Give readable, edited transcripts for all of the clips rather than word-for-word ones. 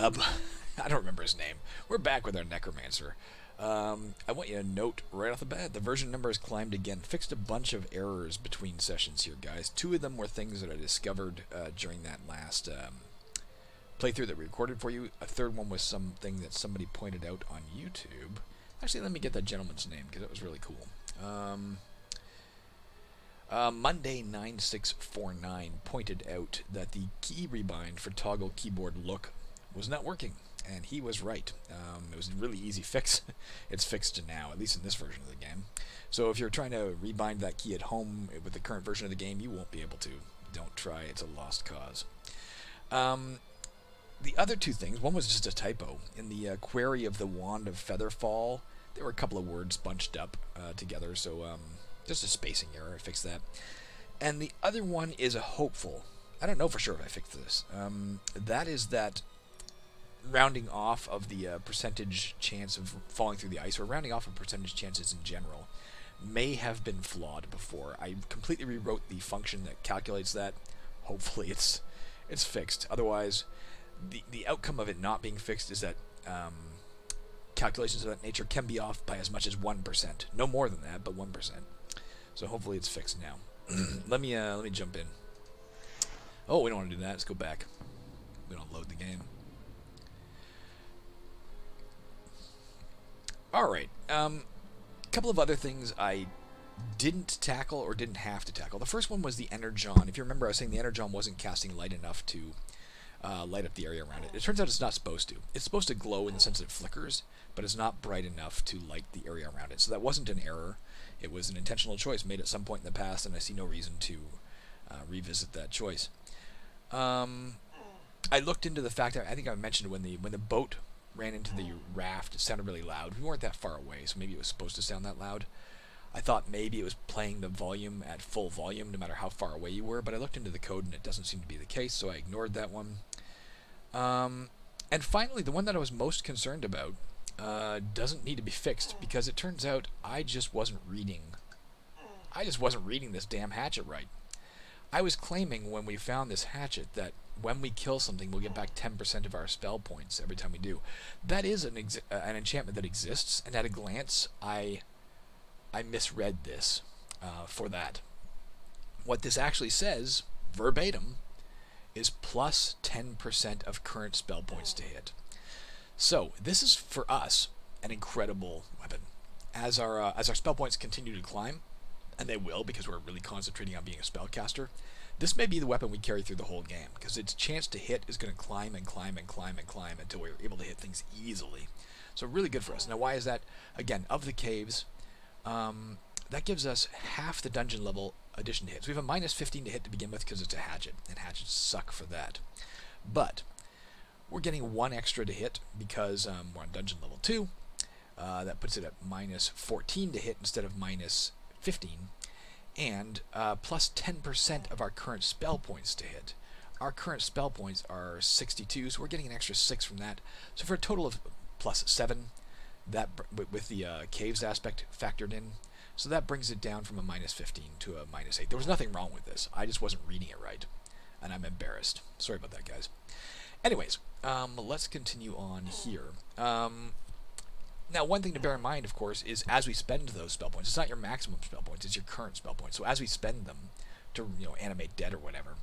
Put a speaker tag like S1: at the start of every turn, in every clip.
S1: I don't remember his name. We're back with our Necromancer. I want you to note right off the bat, the version number has climbed again. Fixed a bunch of errors between sessions here, guys. Two of them were things that I discovered during that last playthrough that we recorded for you. A third one was something that somebody pointed out on YouTube. Actually, let me get that gentleman's name, because it was really cool. Monday9649 pointed out that the key rebind for toggle keyboard look was not working, and he was right. It was a really easy fix. It's fixed now, at least in this version of the game. So if you're trying to rebind that key at home with the current version of the game, you won't be able to. Don't try, it's a lost cause. The other two things, one was just a typo. In the query of the Wand of Featherfall, there were a couple of words bunched up together, so just a spacing error. I fixed that. And the other one is a hopeful. I don't know for sure if I fixed this. That is that rounding off of the percentage chance of falling through the ice, or rounding off of percentage chances in general, may have been flawed before. I completely rewrote the function that calculates that. Hopefully it's fixed. Otherwise, the outcome of it not being fixed is that calculations of that nature can be off by as much as 1%. No more than that, but 1%. So hopefully it's fixed now. let me jump in. Oh, we don't want to do that. Let's go back. We don't load the game. Alright, couple of other things I didn't tackle or didn't have to tackle. The first one was the Energon. If you remember, I was saying the Energon wasn't casting light enough to light up the area around it. It turns out it's not supposed to. It's supposed to glow in the sense that it flickers, but it's not bright enough to light the area around it. So that wasn't an error. It was an intentional choice made at some point in the past, and I see no reason to revisit that choice. I looked into the fact that I think I mentioned when the boat ran into the raft, it sounded really loud. We weren't that far away, so maybe it was supposed to sound that loud. I thought maybe it was playing the volume at full volume no matter how far away you were, but I looked into the code and it doesn't seem to be the case, so I ignored that one. And finally, the one that I was most concerned about doesn't need to be fixed, because it turns out I just wasn't reading this damn hatchet right. I was claiming when we found this hatchet that when we kill something, we'll get back 10% of our spell points every time we do. That is an enchantment that exists, and at a glance, I misread this for that. What this actually says, verbatim, is plus 10% of current spell points to hit. So this is, for us, an incredible weapon. As our spell points continue to climb, and they will because we're really concentrating on being a spellcaster, this may be the weapon we carry through the whole game, because its chance to hit is going to climb and climb and climb and climb until we're able to hit things easily. So really good for us. Now why is that? Again, of the caves, that gives us half the dungeon level addition to hits. We have a minus 15 to hit to begin with because it's a hatchet, and hatchets suck for that. But we're getting one extra to hit because we're on dungeon level 2. That puts it at minus 14 to hit instead of minus 15, and plus 10% of our current spell points to hit. Our current spell points are 62, so we're getting an extra 6 from that. So for a total of plus 7, that with the caves aspect factored in, so that brings it down from a minus 15 to a minus 8. There was nothing wrong with this. I just wasn't reading it right, and I'm embarrassed. Sorry about that, guys. Anyways, let's continue on here. Now, one thing to bear in mind, of course, is as we spend those spell points, it's not your maximum spell points, it's your current spell points. So as we spend them to, animate dead or whatever,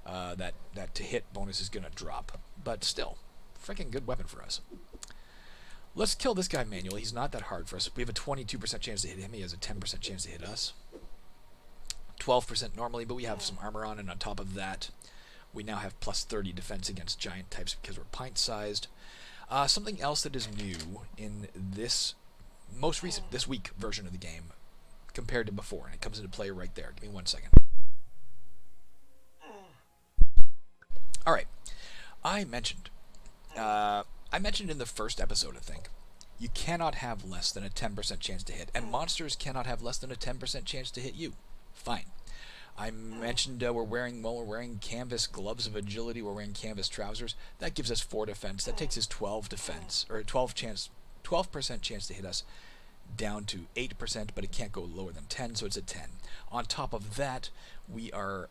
S1: that to hit bonus is going to drop. But still, freaking good weapon for us. Let's kill this guy manually. He's not that hard for us. We have a 22% chance to hit him. He has a 10% chance to hit us. 12% normally, but we have some armor on, and on top of that, we now have plus 30 defense against giant types because we're pint-sized. Something else that is new in this most recent, this week version of the game compared to before, and it comes into play right there. Give me 1 second. Alright, I mentioned in the first episode, I think, you cannot have less than a 10% chance to hit, and monsters cannot have less than a 10% chance to hit you. Fine. I mentioned we're wearing canvas gloves of agility, we're wearing canvas trousers. That gives us 4 defense. That takes his 12 defense, or 12% chance to hit us down to 8%, but it can't go lower than 10, so it's at 10. On top of that, we are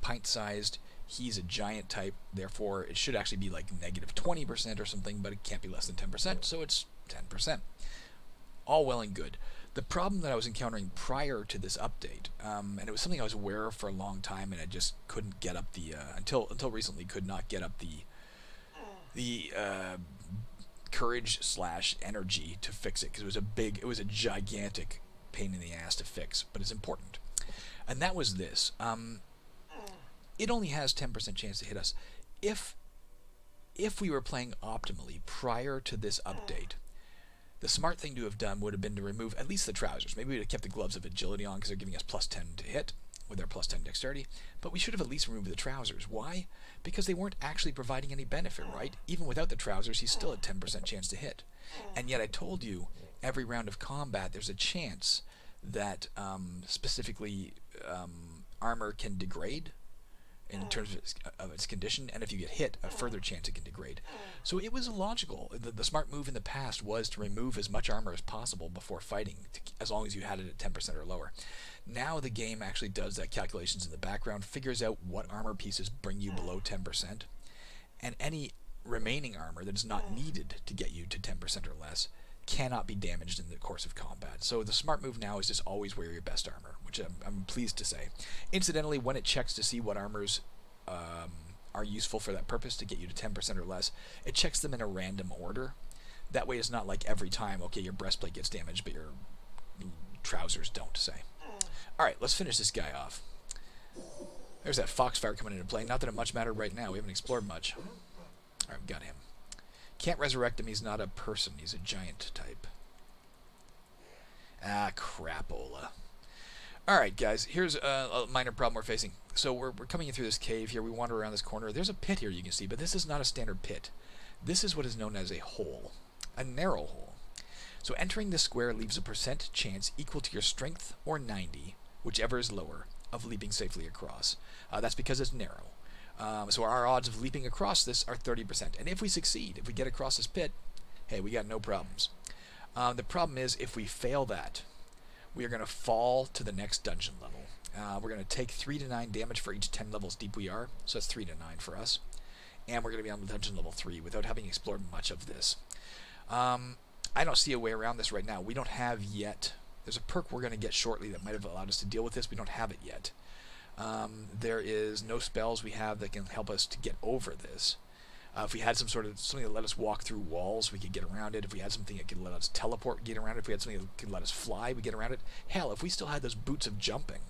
S1: pint-sized. He's a giant type, therefore it should actually be like negative 20% or something, but it can't be less than 10%, so it's 10%. All well and good. The problem that I was encountering prior to this update, and it was something I was aware of for a long time, and I just couldn't get up the until recently could not get up the courage / energy to fix it, because it was a gigantic pain in the ass to fix, but it's important. And that was this. It only has 10% chance to hit us. If we were playing optimally prior to this update, the smart thing to have done would have been to remove at least the trousers. Maybe we would have kept the gloves of agility on because they're giving us plus 10 to hit with their plus 10 dexterity, but we should have at least removed the trousers. Why? Because they weren't actually providing any benefit, right? Even without the trousers, he's still at 10% chance to hit. And yet I told you, every round of combat, there's a chance that specifically armor can degrade in terms of its condition, and if you get hit, a further chance it can degrade. So it was illogical. The smart move in the past was to remove as much armor as possible before fighting, as long as you had it at 10% or lower. Now the game actually does that calculations in the background, figures out what armor pieces bring you below 10%, and any remaining armor that is not needed to get you to 10% or less cannot be damaged in the course of combat. So the smart move now is just always wear your best armor, which I'm pleased to say. Incidentally, when it checks to see what armors are useful for that purpose to get you to 10% or less, it checks them in a random order. That way it's not like every time, okay, your breastplate gets damaged, but your trousers don't, say. Alright, let's finish this guy off. There's that foxfire coming into play. Not that it much mattered right now. We haven't explored much. Alright, we got him. Can't resurrect him. He's not a person. He's a giant type. Ah, crapola. Alright, guys. Here's a minor problem we're facing. So we're coming in through this cave here. We wander around this corner. There's a pit here you can see, but this is not a standard pit. This is what is known as a hole. A narrow hole. So entering this square leaves a percent chance equal to your strength or 90, whichever is lower, of leaping safely across. That's because it's narrow. So our odds of leaping across this are 30%. And if we succeed, if we get across this pit, hey, we got no problems. The problem is, if we fail that, we are going to fall to the next dungeon level. We're going to take 3 to 9 damage for each 10 levels deep we are. So that's 3 to 9 for us. And we're going to be on dungeon level 3 without having explored much of this. I don't see a way around this right now. We don't have yet. There's a perk we're going to get shortly that might have allowed us to deal with this. We don't have it yet. There is no spells we have that can help us to get over this. If we had something that let us walk through walls, we could get around it. If we had something that could let us teleport, get around it. If we had something that could let us fly, we get around it. Hell, if we still had those boots of jumping,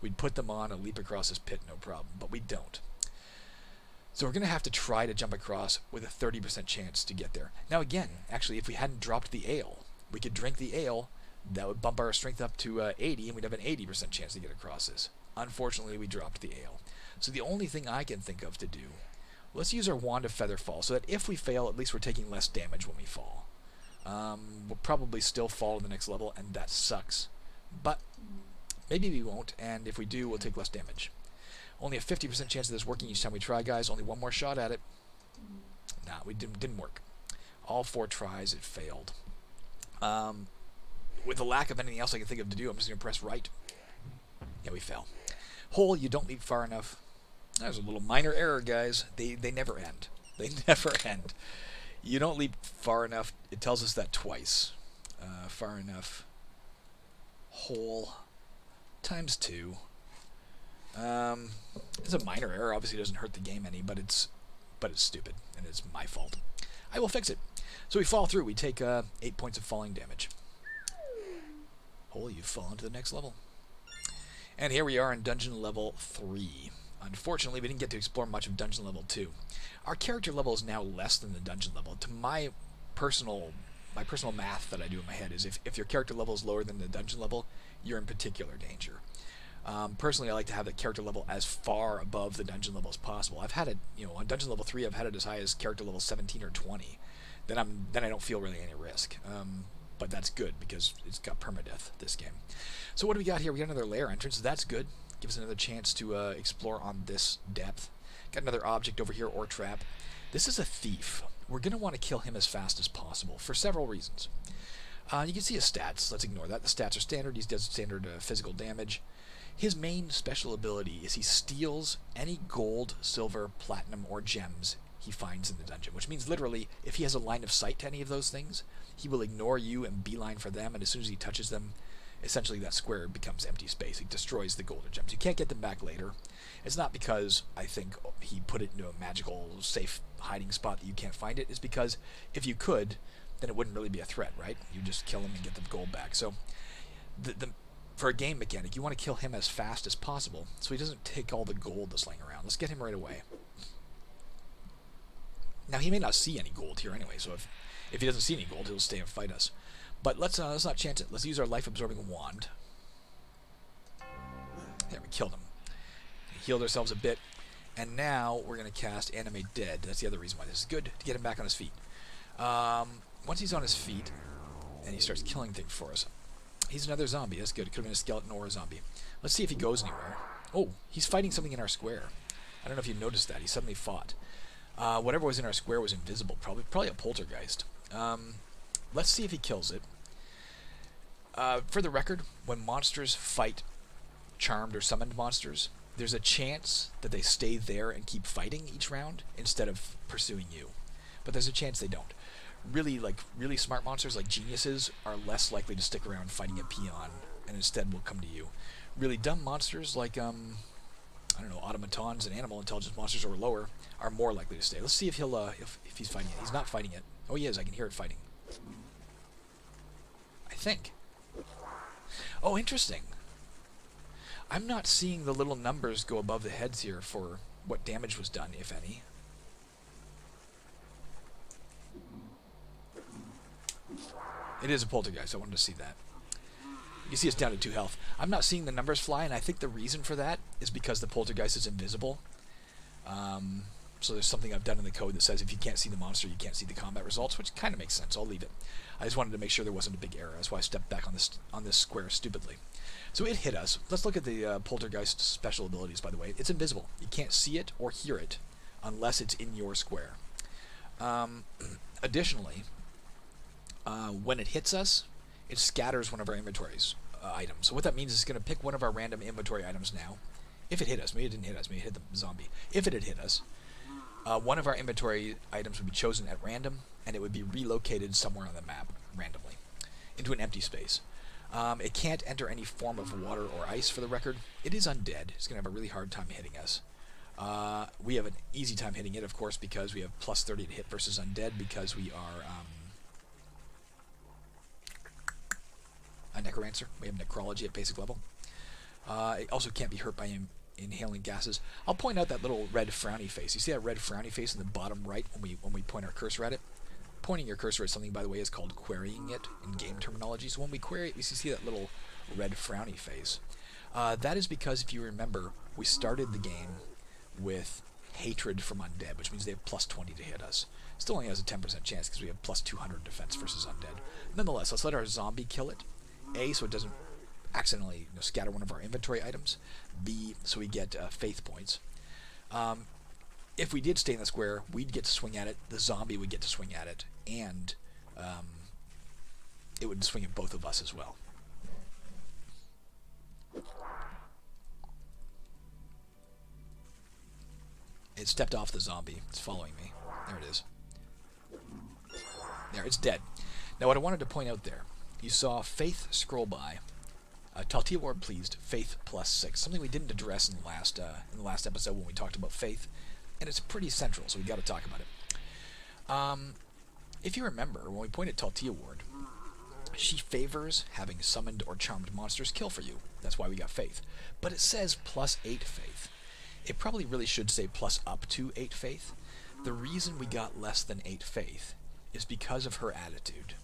S1: we'd put them on and leap across this pit, no problem. But we don't. So we're going to have to try to jump across with a 30% chance to get there. Now again, actually, if we hadn't dropped the ale, we could drink the ale. That would bump our strength up to 80, and we'd have an 80% chance to get across this. Unfortunately, we dropped the ale. So the only thing I can think of to do, let's use our Wand of Featherfall, so that if we fail, at least we're taking less damage when we fall. We'll probably still fall to the next level, and that sucks. But maybe we won't, and if we do, we'll take less damage. Only a 50% chance of this working each time we try, guys. Only one more shot at it. Nah, we didn't work. All 4 tries, it failed. With the lack of anything else I can think of to do, I'm just going to press right. Yeah, we fell. Hole, you don't leap far enough. There's a little minor error, guys. They never end. They never end. You don't leap far enough. It tells us that twice. Far enough. Hole times 2. It's a minor error. Obviously, it doesn't hurt the game any, but it's stupid, and it's my fault. I will fix it. So we fall through. We take 8 points of falling damage. Hole, you've fallen to the next level. And here we are in dungeon level 3. Unfortunately, we didn't get to explore much of dungeon level 2. Our character level is now less than the dungeon level. To my personal math that I do in my head is if your character level is lower than the dungeon level, you're in particular danger. Personally, I like to have the character level as far above the dungeon level as possible. I've had it, on dungeon level 3, I've had it as high as character level 17 or 20. Then I don't feel really any risk. But that's good because it's got permadeath, this game. So what do we got here? We got another lair entrance. That's good. Gives us another chance to explore on this depth. Got another object over here, or trap. This is a thief. We're going to want to kill him as fast as possible for several reasons. You can see his stats. Let's ignore that. The stats are standard. He does standard physical damage. His main special ability is he steals any gold, silver, platinum, or gems he finds in the dungeon, which means literally if he has a line of sight to any of those things, he will ignore you and beeline for them, and as soon as he touches them, essentially that square becomes empty space. He destroys the gold or gems. You can't get them back later. It's not because I think he put it into a magical, safe hiding spot that you can't find it. It's because if you could, then it wouldn't really be a threat, right? You just kill him and get the gold back. So for a game mechanic, you want to kill him as fast as possible so he doesn't take all the gold that's laying around. Let's get him right away. Now, he may not see any gold here anyway, so if he doesn't see any gold, he'll stay and fight us. But let's not chance it. Let's use our life-absorbing wand. There, we killed him. We healed ourselves a bit. And now we're going to cast Animate Dead. That's the other reason why this is good, to get him back on his feet. Once he's on his feet, and he starts killing things for us, he's another zombie. That's good. It could have been a skeleton or a zombie. Let's see if he goes anywhere. Oh, he's fighting something in our square. I don't know if you noticed that. He suddenly fought. Whatever was in our square was invisible. Probably a poltergeist. Let's see if he kills it. For the record, when monsters fight charmed or summoned monsters, there's a chance that they stay there and keep fighting each round instead of pursuing you. But there's a chance they don't. Really smart monsters like geniuses are less likely to stick around fighting a peon and instead will come to you. Really dumb monsters like I don't know, automatons and animal intelligence monsters or lower are more likely to stay. Let's see if he'll if he's fighting it. He's not fighting it. Oh, he is. I can hear it fighting. I think. Oh, interesting. I'm not seeing the little numbers go above the heads here for what damage was done, if any. It is a poltergeist. I wanted to see that. You see it's down to 2 health. I'm not seeing the numbers fly, and I think the reason for that is because the poltergeist is invisible. So there's something I've done in the code that says if you can't see the monster, you can't see the combat results, which kind of makes sense. I'll leave it. I just wanted to make sure there wasn't a big error. That's why I stepped back on this square stupidly. So it hit us. Let's look at the poltergeist special abilities, by the way. It's invisible. You can't see it or hear it unless it's in your square. Additionally, when it hits us, it scatters one of our inventories items. So what that means is it's going to pick one of our random inventory items now. If it hit us, maybe it didn't hit us, maybe it hit the zombie. If it had hit us, one of our inventory items would be chosen at random, and it would be relocated somewhere on the map randomly into an empty space. It can't enter any form of water or ice, for the record. It is undead. It's going to have a really hard time hitting us. We have an easy time hitting it, of course, because we have plus 30 to hit versus undead, because we are a necromancer. We have necrology at basic level. It also can't be hurt by inhaling gases. I'll point out that little red frowny face. You see that red frowny face in the bottom right when we point our cursor at it? Pointing your cursor at something, by the way, is called querying it in game terminology. So when we query it, you see that little red frowny face. That is because, if you remember, we started the game with hatred from undead, which means they have plus 20 to hit us. Still only has a 10% chance because we have plus 200 defense versus undead. Nonetheless, let's let our zombie kill it. A, so it doesn't accidentally scatter one of our inventory items. B, so we get faith points. If we did stay in the square, we'd get to swing at it, the zombie would get to swing at it, and it would swing at both of us as well. It stepped off the zombie. It's following me. There it is. There, it's dead. Now what I wanted to point out there, you saw Faith scroll by. Talltiowardan pleased, Faith plus 6. Something we didn't address in the last episode when we talked about Faith, and it's pretty central, so we got to talk about it. If you remember, when we pointed Talltiowardan, she favors having summoned or charmed monsters kill for you. That's why we got Faith. But it says plus 8 Faith. It probably really should say plus up to 8 Faith. The reason we got less than 8 Faith is because of her attitude.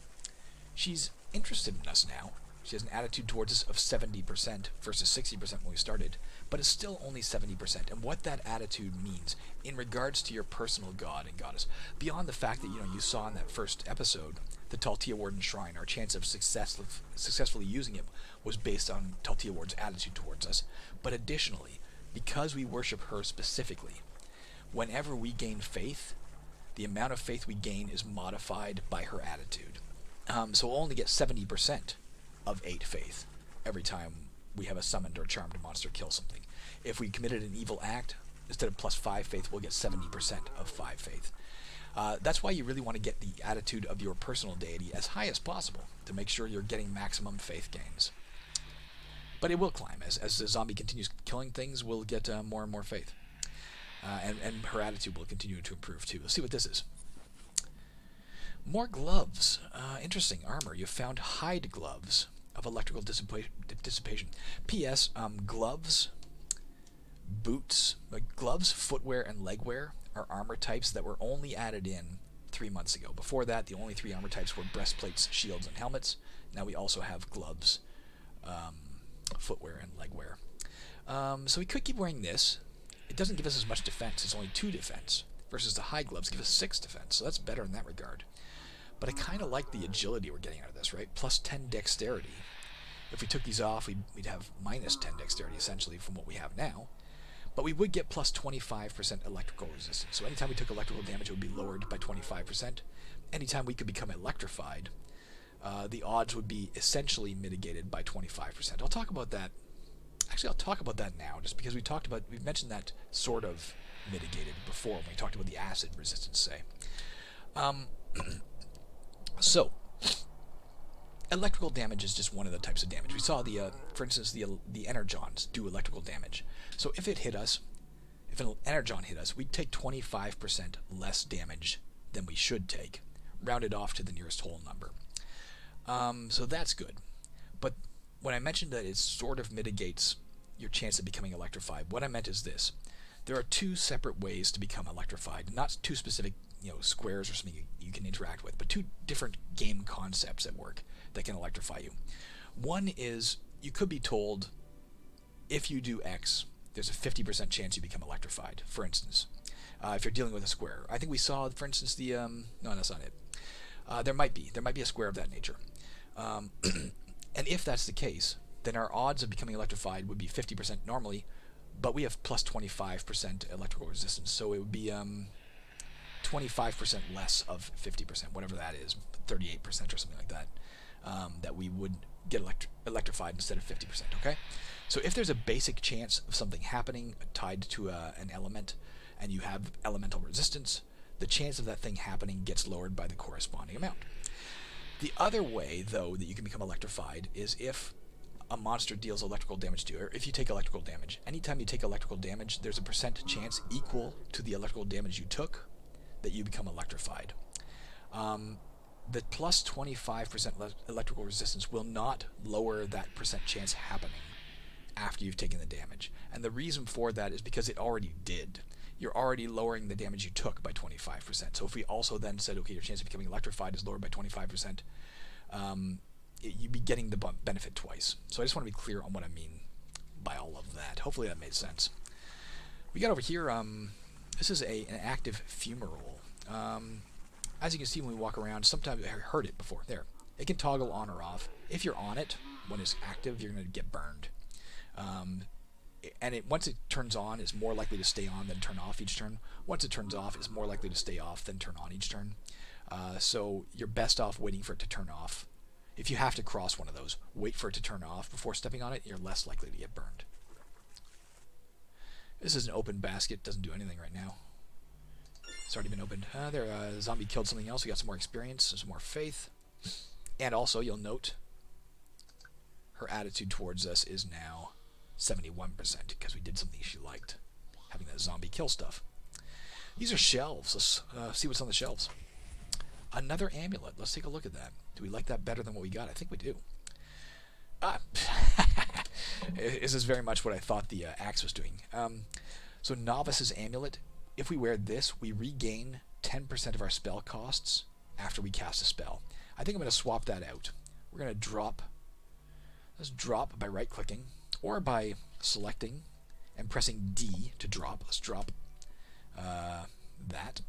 S1: She's interested in us now. She has an attitude towards us of 70% versus 60% when we started, but it's still only 70%. And what that attitude means in regards to your personal god and goddess, beyond the fact that you saw in that first episode, the Talltiowardan Shrine, our chance of successfully using it was based on Talltiowardan's attitude towards us. But additionally, because we worship her specifically, whenever we gain faith, the amount of faith we gain is modified by her attitude. So we'll only get 70% of 8 faith every time we have a summoned or charmed monster kill something. If we committed an evil act, instead of plus 5 faith, we'll get 70% of 5 faith. That's why you really want to get the attitude of your personal deity as high as possible to make sure you're getting maximum faith gains. But it will climb. As the zombie continues killing things, we'll get more and more faith. And her attitude will continue to improve too. Let's see what this is. More gloves. Interesting armor. You found hide gloves of electrical dissipation. P.S. Gloves, boots, gloves, footwear, and legwear are armor types that were only added in 3 months ago. Before that, the only 3 armor types were breastplates, shields, and helmets. Now we also have gloves, footwear, and legwear. So we could keep wearing this. It doesn't give us as much defense. It's only 2 defense, versus the high gloves give us 6 defense. So that's better in that regard. But I kind of like the agility we're getting out of this, right? Plus 10 dexterity. If we took these off, we'd have minus 10 dexterity, essentially, from what we have now. But we would get plus 25% electrical resistance. So anytime we took electrical damage, it would be lowered by 25%. Anytime we could become electrified, the odds would be essentially mitigated by 25%. I'll talk about that. Actually, I'll talk about that now, just because we've mentioned that sort of mitigated before when we talked about the acid resistance, say. So, electrical damage is just one of the types of damage. We saw for instance, the energons do electrical damage. So if it hit us, if an energon hit us, we'd take 25% less damage than we should take, rounded off to the nearest whole number. So that's good. But when I mentioned that it sort of mitigates your chance of becoming electrified, what I meant is this. There are 2 separate ways to become electrified, not 2 specific squares or something you can interact with, but 2 different game concepts at work that can electrify you. One is, you could be told, if you do X, there's a 50% chance you become electrified, for instance, if you're dealing with a square. I think we saw, for instance, no, that's not it. There might be a square of that nature. And if that's the case, then our odds of becoming electrified would be 50% normally, but we have plus 25% electrical resistance, so it would be 25% less of 50%, whatever that is, 38% or something like that, that we would get electrified instead of 50%, okay? So if there's a basic chance of something happening tied to an element, and you have elemental resistance, the chance of that thing happening gets lowered by the corresponding amount. The other way, though, that you can become electrified is if a monster deals electrical damage to you, or if you take electrical damage. Anytime you take electrical damage, there's a percent chance equal to the electrical damage you took that you become electrified. The plus 25% electrical resistance will not lower that percent chance happening after you've taken the damage. And the reason for that is because it already did. You're already lowering the damage you took by 25%. So if we also then said, okay, your chance of becoming electrified is lowered by 25%, you'd be getting the benefit twice. So I just want to be clear on what I mean by all of that. Hopefully that made sense. We got over here, this is an active fumarole. As you can see when we walk around, sometimes I heard it before. There. It can toggle on or off. If you're on it, when it's active, you're going to get burned. And once it turns on, it's more likely to stay on than turn off each turn. Once it turns off, it's more likely to stay off than turn on each turn. So you're best off waiting for it to turn off. If you have to cross one of those, wait for it to turn off before stepping on it. You're less likely to get burned. This is an open basket. Doesn't do anything right now. It's already been opened. Zombie killed something else. We got some more experience, some more faith. And also, you'll note, her attitude towards us is now 71%, because we did something she liked, having that zombie kill stuff. These are shelves. Let's see what's on the shelves. Another amulet. Let's take a look at that. Do we like that better than what we got? I think we do. This is very much what I thought the axe was doing. So Novice's Amulet, if we wear this, we regain 10% of our spell costs after we cast a spell. I think I'm going to swap that out. We're going to drop. Let's drop by right-clicking, or by selecting and pressing D to drop. Let's drop that.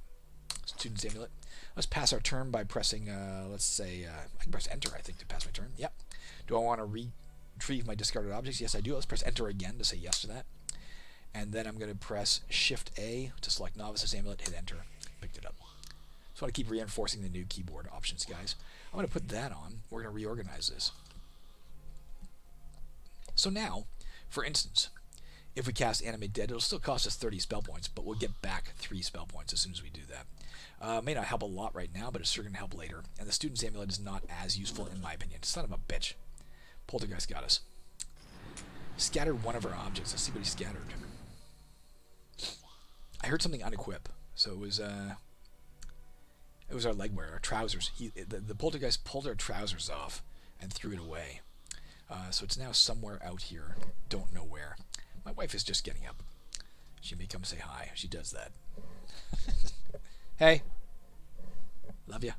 S1: Student's Amulet. Let's pass our turn by pressing, let's say, I can press Enter, I think, to pass my turn. Yep. Do I want to retrieve my discarded objects? Yes, I do. Let's press Enter again to say yes to that. And then I'm going to press Shift-A to select Novice's Amulet, hit Enter, picked it up. So I want to keep reinforcing the new keyboard options, guys. I'm going to put that on. We're going to reorganize this. So now, for instance, if we cast Animate Dead, it'll still cost us 30 spell points, but we'll get back 3 spell points as soon as we do that. May not help a lot right now, but it's sure going to help later. And the Student's Amulet is not as useful in my opinion. Son of a bitch. Poltergeist got us. Scattered one of our objects. Let's see what he scattered. I heard something unequip, so it was our legwear, our trousers. The Poltergeist pulled our trousers off and threw it away. So it's now somewhere out here. Don't know where. My wife is just getting up. She may come say hi. She does that. Hey. Love ya.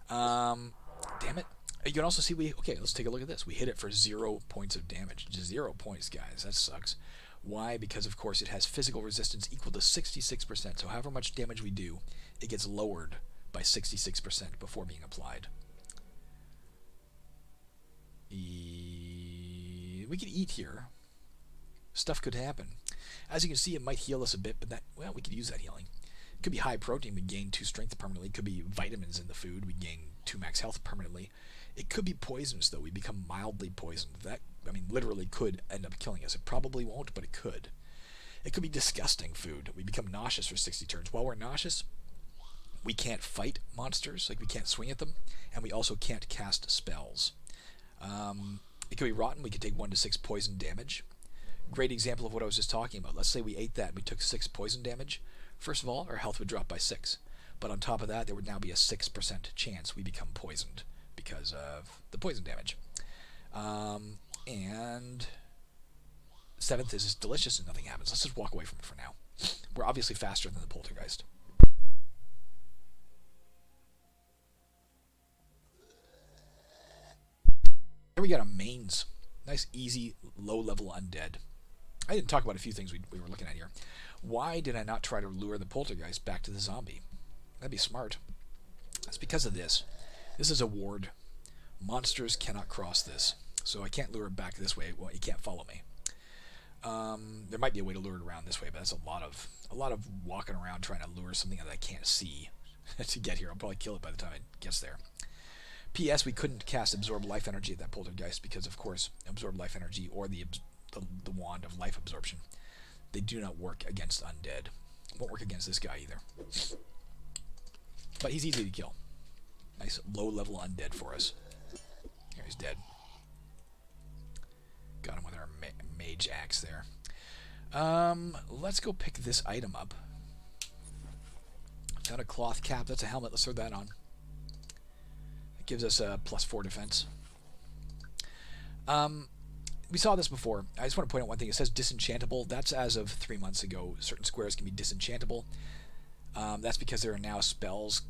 S1: Damn it. You can also see okay, let's take a look at this. We hit it for 0 points of damage. Just 0 points, guys. That sucks. Why? Because, of course, it has physical resistance equal to 66%. So however much damage we do, it gets lowered by 66% before being applied. We could eat here. Stuff could happen. As you can see, it might heal us a bit, but well, we could use that healing. It could be high protein, we gain 2 strength permanently. It could be vitamins in the food, we gain 2 max health permanently. It could be poisonous, though. We become mildly poisoned. That, I mean, literally could end up killing us. It probably won't, but it could. It could be disgusting food. We become nauseous for 60 turns. While we're nauseous, we can't fight monsters, like we can't swing at them, and we also can't cast spells. It could be rotten. We could take 1 to 6 poison damage. Great example of what I was just talking about. Let's say we ate that and we took 6 poison damage. First of all, our health would drop by 6. But on top of that, there would now be a 6% chance we become poisoned because of the poison damage. And 7th is delicious and nothing happens. Let's just walk away from it for now. We're obviously faster than the Poltergeist. Here we got a mains. Nice, easy, low-level undead. I didn't talk about a few things we were looking at here. Why did I not try to lure the Poltergeist back to the zombie? That'd be smart. That's because of this. This is a ward. Monsters cannot cross this. So I can't lure it back this way. Well, you can't follow me. There might be a way to lure it around this way, but that's a lot of walking around trying to lure something that I can't see to get here. I'll probably kill it by the time it gets there. P.S. We couldn't cast Absorb Life Energy at that Poltergeist because, of course, Absorb Life Energy or the Wand of Life Absorption, they do not work against undead. Won't work against this guy either. But he's easy to kill. Nice low-level undead for us. Here, he's dead. Got him with our mage axe there. Let's go pick this item up. Found a cloth cap. That's a helmet. Let's throw that on. It gives us a +4 defense. We saw this before. I just want to point out one thing. It says disenchantable. That's as of 3 months ago. Certain squares can be disenchantable. That's because there are now spells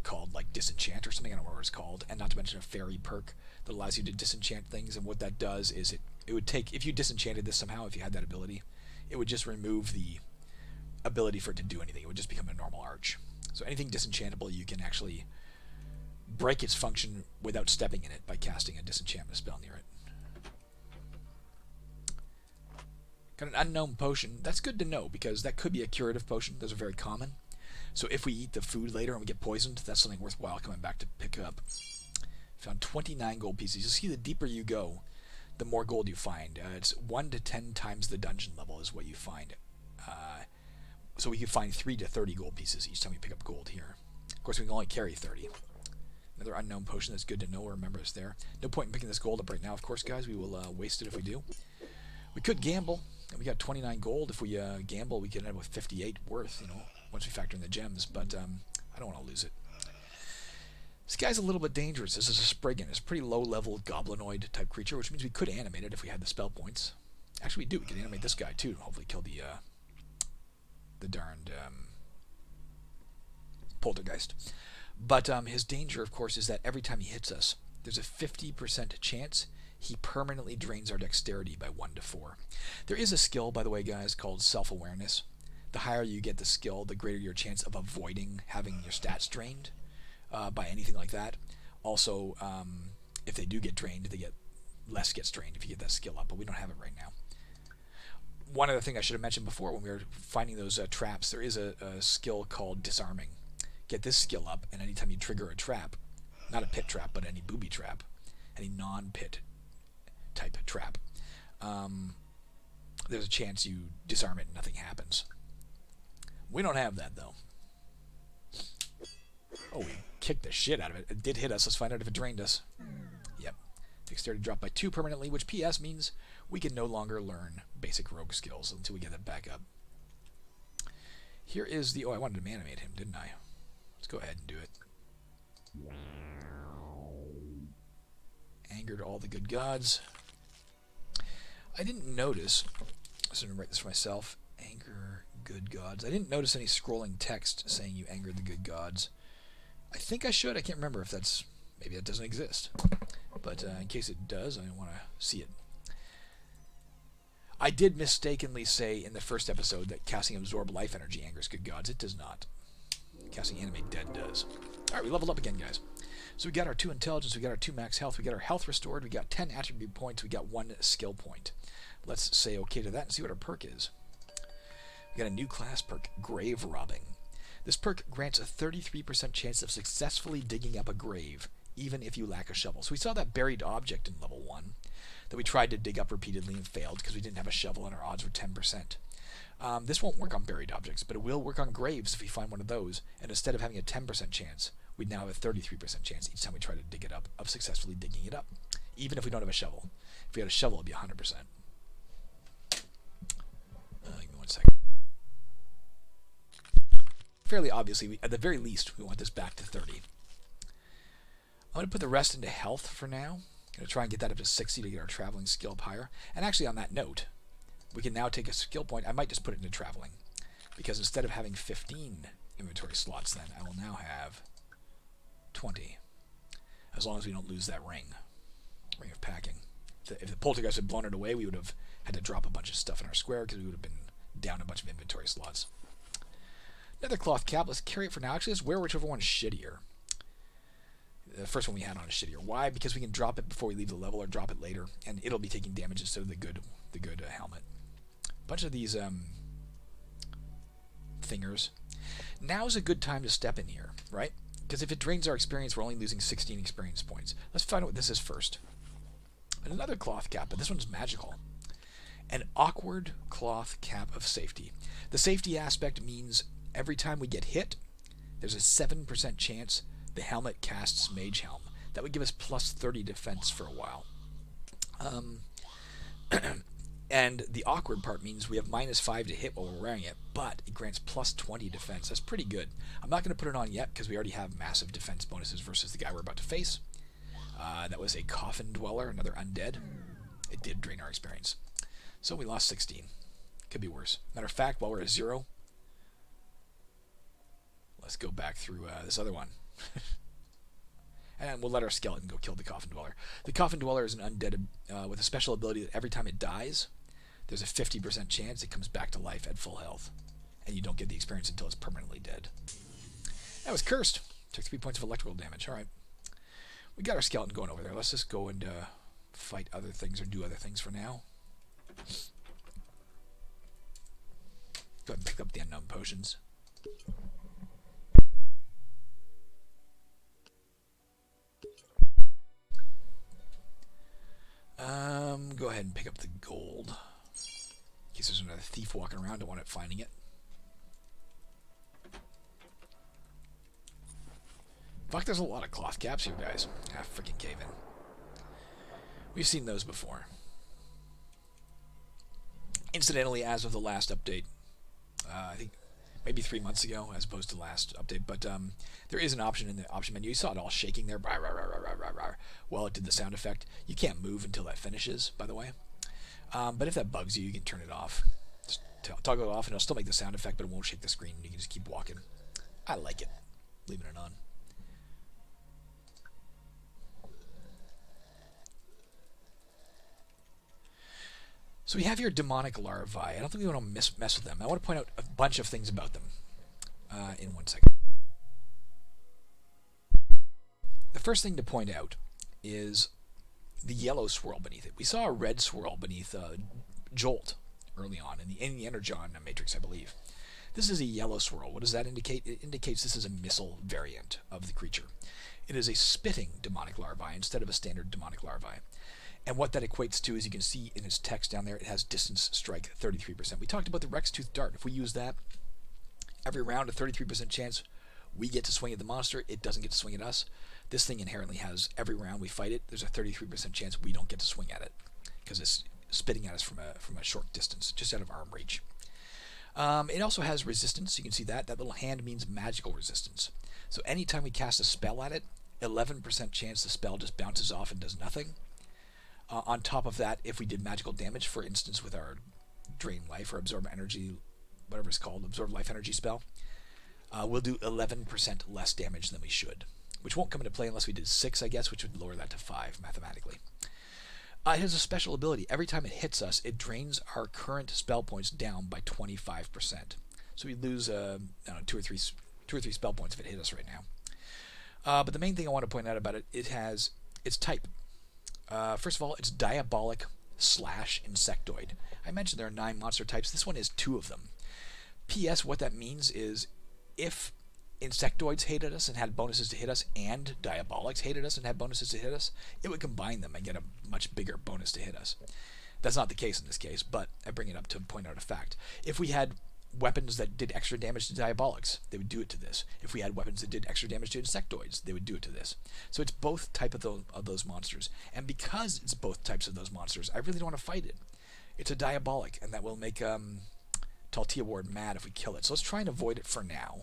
S1: called like disenchant or something. I don't know what it's called. And not to mention a fairy perk that allows you to disenchant things. And what that does is it would take, if you disenchanted this somehow, if you had that ability, it would just remove the ability for it to do anything. It would just become a normal arch. So anything disenchantable, you can actually break its function without stepping in it by casting a disenchantment spell near it. Got an unknown potion. That's good to know because that could be a curative potion. Those are very common. So if we eat the food later and we get poisoned, that's something worthwhile coming back to pick up. Found 29 gold pieces. You see, the deeper you go, the more gold you find. It's 1 to 10 times the dungeon level is what you find. So we could find 3 to 30 gold pieces each time we pick up gold here. Of course, we can only carry 30. Another unknown potion that's good to know. Remember, it's there. No point in picking this gold up right now, of course, guys. We will waste it if we do. We could gamble. We got 29 gold. If we gamble, we could end up with 58 worth, once we factor in the gems. But I don't want to lose it. This guy's a little bit dangerous. This is a Spriggan. It's a pretty low-level goblinoid type creature, which means we could animate it if we had the spell points. Actually, we do. We could animate this guy, too, and hopefully kill the darned Poltergeist. But his danger, of course, is that every time he hits us, there's a 50% chance he permanently drains our dexterity by 1 to 4. There is a skill, by the way, guys, called self-awareness. The higher you get the skill, the greater your chance of avoiding having your stats drained by anything like that. Also, if they do get drained, less gets drained if you get that skill up, but we don't have it right now. One other thing I should have mentioned before when we were finding those traps, there is a skill called disarming. Get this skill up, and anytime you trigger a trap, not a pit trap, but any booby trap, any non-pit type trap, there's a chance you disarm it and nothing happens. We don't have that, though. Oh, we kicked the shit out of it. It did hit us. Let's find out if it drained us. Yep. Dexterity dropped by 2 permanently, which PS means we can no longer learn basic rogue skills until we get that back up. Here is the... Oh, I wanted to animate him, didn't I? Let's go ahead and do it. Angered all the good gods. I didn't notice... So I'm going to write this for myself. Anger good gods. I didn't notice any scrolling text saying you angered the good gods. I think I should. I can't remember if that's... Maybe that doesn't exist. But in case it does, I want to see it. I did mistakenly say in the first episode that casting Absorb Life Energy angers good gods. It does not. Casting Animate Dead does. Alright, we leveled up again, guys. So we got our 2 intelligence, we got our 2 max health, we got our health restored, we got 10 attribute points, we got 1 skill point. Let's say okay to that and see what our perk is. We got a new class perk, Grave Robbing. This perk grants a 33% chance of successfully digging up a grave, even if you lack a shovel. So we saw that buried object in level 1 that we tried to dig up repeatedly and failed because we didn't have a shovel and our odds were 10%. This won't work on buried objects, but it will work on graves if we find one of those, and instead of having a 10% chance, we'd now have a 33% chance each time we try to dig it up of successfully digging it up, even if we don't have a shovel. If we had a shovel, it'd be 100%. Give me 1 second. Fairly obviously, at the very least, we want this back to 30. I'm going to put the rest into health for now. I'm going to try and get that up to 60 to get our traveling skill up higher. And actually, on that note, we can now take a skill point. I might just put it into traveling, because instead of having 15 inventory slots, then I will now have 20, as long as we don't lose that ring of packing. If the poltergeist had blown it away, we would have had to drop a bunch of stuff in our square because we would have been down a bunch of inventory slots. Another cloth cap. Let's carry it for now. Actually, let's wear whichever one's shittier. The first one we had on is shittier. Why? Because we can drop it before we leave the level or drop it later, and it'll be taking damage instead of the good helmet. A bunch of these thingers. Now's a good time to step in here, right? Because if it drains our experience, we're only losing 16 experience points. Let's find out what this is first. And another cloth cap, but this one's magical. An awkward cloth cap of safety. The safety aspect means every time we get hit, there's a 7% chance the helmet casts Mage Helm. That would give us plus 30 defense for a while. And the awkward part means we have minus 5 to hit while we're wearing it, but it grants plus 20 defense. That's pretty good. I'm not going to put it on yet because we already have massive defense bonuses versus the guy we're about to face. That was a Coffin Dweller, another undead. It did drain our experience. So we lost 16. Could be worse. Matter of fact, while we're at 0, let's go back through this other one. And we'll let our skeleton go kill the Coffin Dweller. The Coffin Dweller is an undead with a special ability that every time it dies, there's a 50% chance it comes back to life at full health. And you don't get the experience until it's permanently dead. That was cursed. Took 3 points of electrical damage. Alright. We got our skeleton going over there. Let's just go and fight other things or do other things for now. Go ahead and pick up the unknown potions. Go ahead and pick up the gold. In case there's another thief walking around, don't want it finding it. Fuck, there's a lot of cloth caps here, guys. Ah, freaking cave in. We've seen those before. Incidentally, as of the last update, I think maybe 3 months ago, as opposed to last update, but there is an option in the option menu. You saw it all shaking there. Well, it did the sound effect. You can't move until that finishes, by the way. But if that bugs you, you can turn it off. Just toggle it off, and it'll still make the sound effect, but it won't shake the screen. You can just keep walking. I like it. Leaving it on. So we have here demonic larvae. I don't think we want to mess with them. I want to point out a bunch of things about them in 1 second. The first thing to point out is the yellow swirl beneath it. We saw a red swirl beneath Jolt early on in the Energon matrix, I believe. This is a yellow swirl. What does that indicate? It indicates this is a missile variant of the creature. It is a spitting demonic larvae instead of a standard demonic larvae. And what that equates to is, you can see in its text down there, it has distance strike 33%. We talked about the Rextooth Dart. If we use that, every round a 33% chance we get to swing at the monster, it doesn't get to swing at us. This thing inherently has, every round we fight it, there's a 33% chance we don't get to swing at it, because it's spitting at us from a short distance, just out of arm reach. It also has resistance. You can see that. That little hand means magical resistance. So anytime we cast a spell at it, 11% chance the spell just bounces off and does nothing. On top of that, if we did magical damage, for instance with our Drain Life or Absorb Energy, whatever it's called, Absorb Life Energy spell, we'll do 11% less damage than we should, which won't come into play unless we did 6, I guess, which would lower that to 5 mathematically. It has a special ability. Every time it hits us, it drains our current spell points down by 25%. So we lose, I don't know, two or three spell points if it hit us right now. But the main thing I want to point out about it, it has its type. First of all, it's Diabolic / Insectoid. I mentioned there are 9 monster types. This one is 2 of them. P.S. What that means is, if Insectoids hated us and had bonuses to hit us, and Diabolics hated us and had bonuses to hit us, it would combine them and get a much bigger bonus to hit us. That's not the case in this case, but I bring it up to point out a fact. If we had weapons that did extra damage to Diabolics, they would do it to this. If we had weapons that did extra damage to Insectoids, they would do it to this. So it's both type of those monsters. And because it's both types of those monsters, I really don't want to fight it. It's a Diabolic, and that will make Talltiowardan mad if we kill it. So let's try and avoid it for now.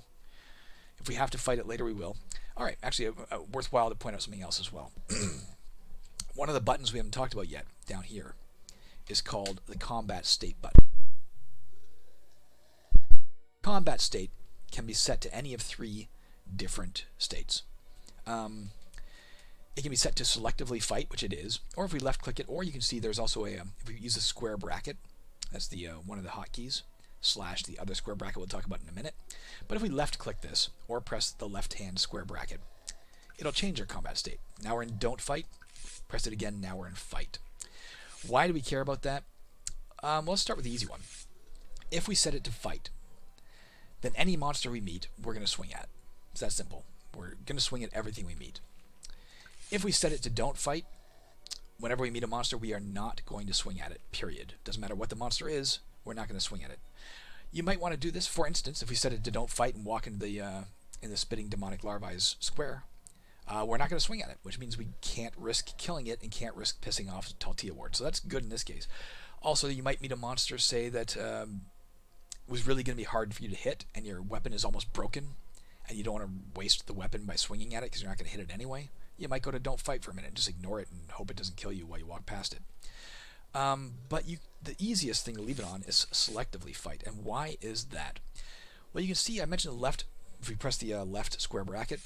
S1: If we have to fight it later, we will. Alright, actually, worthwhile to point out something else as well. One of the buttons we haven't talked about yet, down here, is called the Combat State button. Combat State can be set to any of 3 different states. It can be set to selectively fight, which it is, or if we left-click it, or you can see there's also a, if we use a square bracket, that's the one of the hotkeys, / the other square bracket we'll talk about in a minute. But if we left-click this, or press the left-hand square bracket, it'll change our combat state. Now we're in Don't Fight. Press it again, now we're in Fight. Why do we care about that? Well, let's start with the easy one. If we set it to Fight, then any monster we meet, we're going to swing at. It's that simple. We're going to swing at everything we meet. If we set it to Don't Fight, whenever we meet a monster, we are not going to swing at it, period. Doesn't matter what the monster is, we're not going to swing at it. You might want to do this, for instance, if we set it to Don't Fight and walk into the in the Spitting Demonic Larvae's square, we're not going to swing at it, which means we can't risk killing it and can't risk pissing off Talltiowardan. So that's good in this case. Also, you might meet a monster, say, that was really going to be hard for you to hit, and your weapon is almost broken, and you don't want to waste the weapon by swinging at it because you're not going to hit it anyway. You might go to Don't Fight for a minute and just ignore it and hope it doesn't kill you while you walk past it. But the easiest thing to leave it on is selectively fight. And why is that? Well, you can see I mentioned the left. If we press the left square bracket,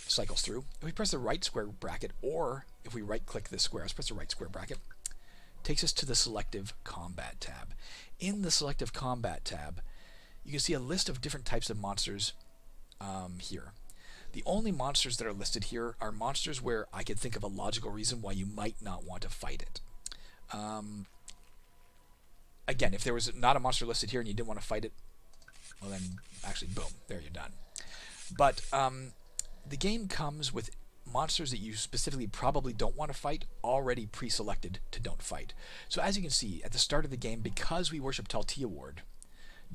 S1: cycles through. If we press the right square bracket, or if we right-click this square, let's press the right square bracket, takes us to the Selective Combat tab. In the Selective Combat tab, you can see a list of different types of monsters here. The only monsters that are listed here are monsters where I could think of a logical reason why you might not want to fight it. Again, if there was not a monster listed here and you didn't want to fight it, well then, actually, boom, there you're done. But the game comes with monsters that you specifically probably don't want to fight already pre-selected to Don't Fight. So as you can see, at the start of the game, because we worship Talltiowardan,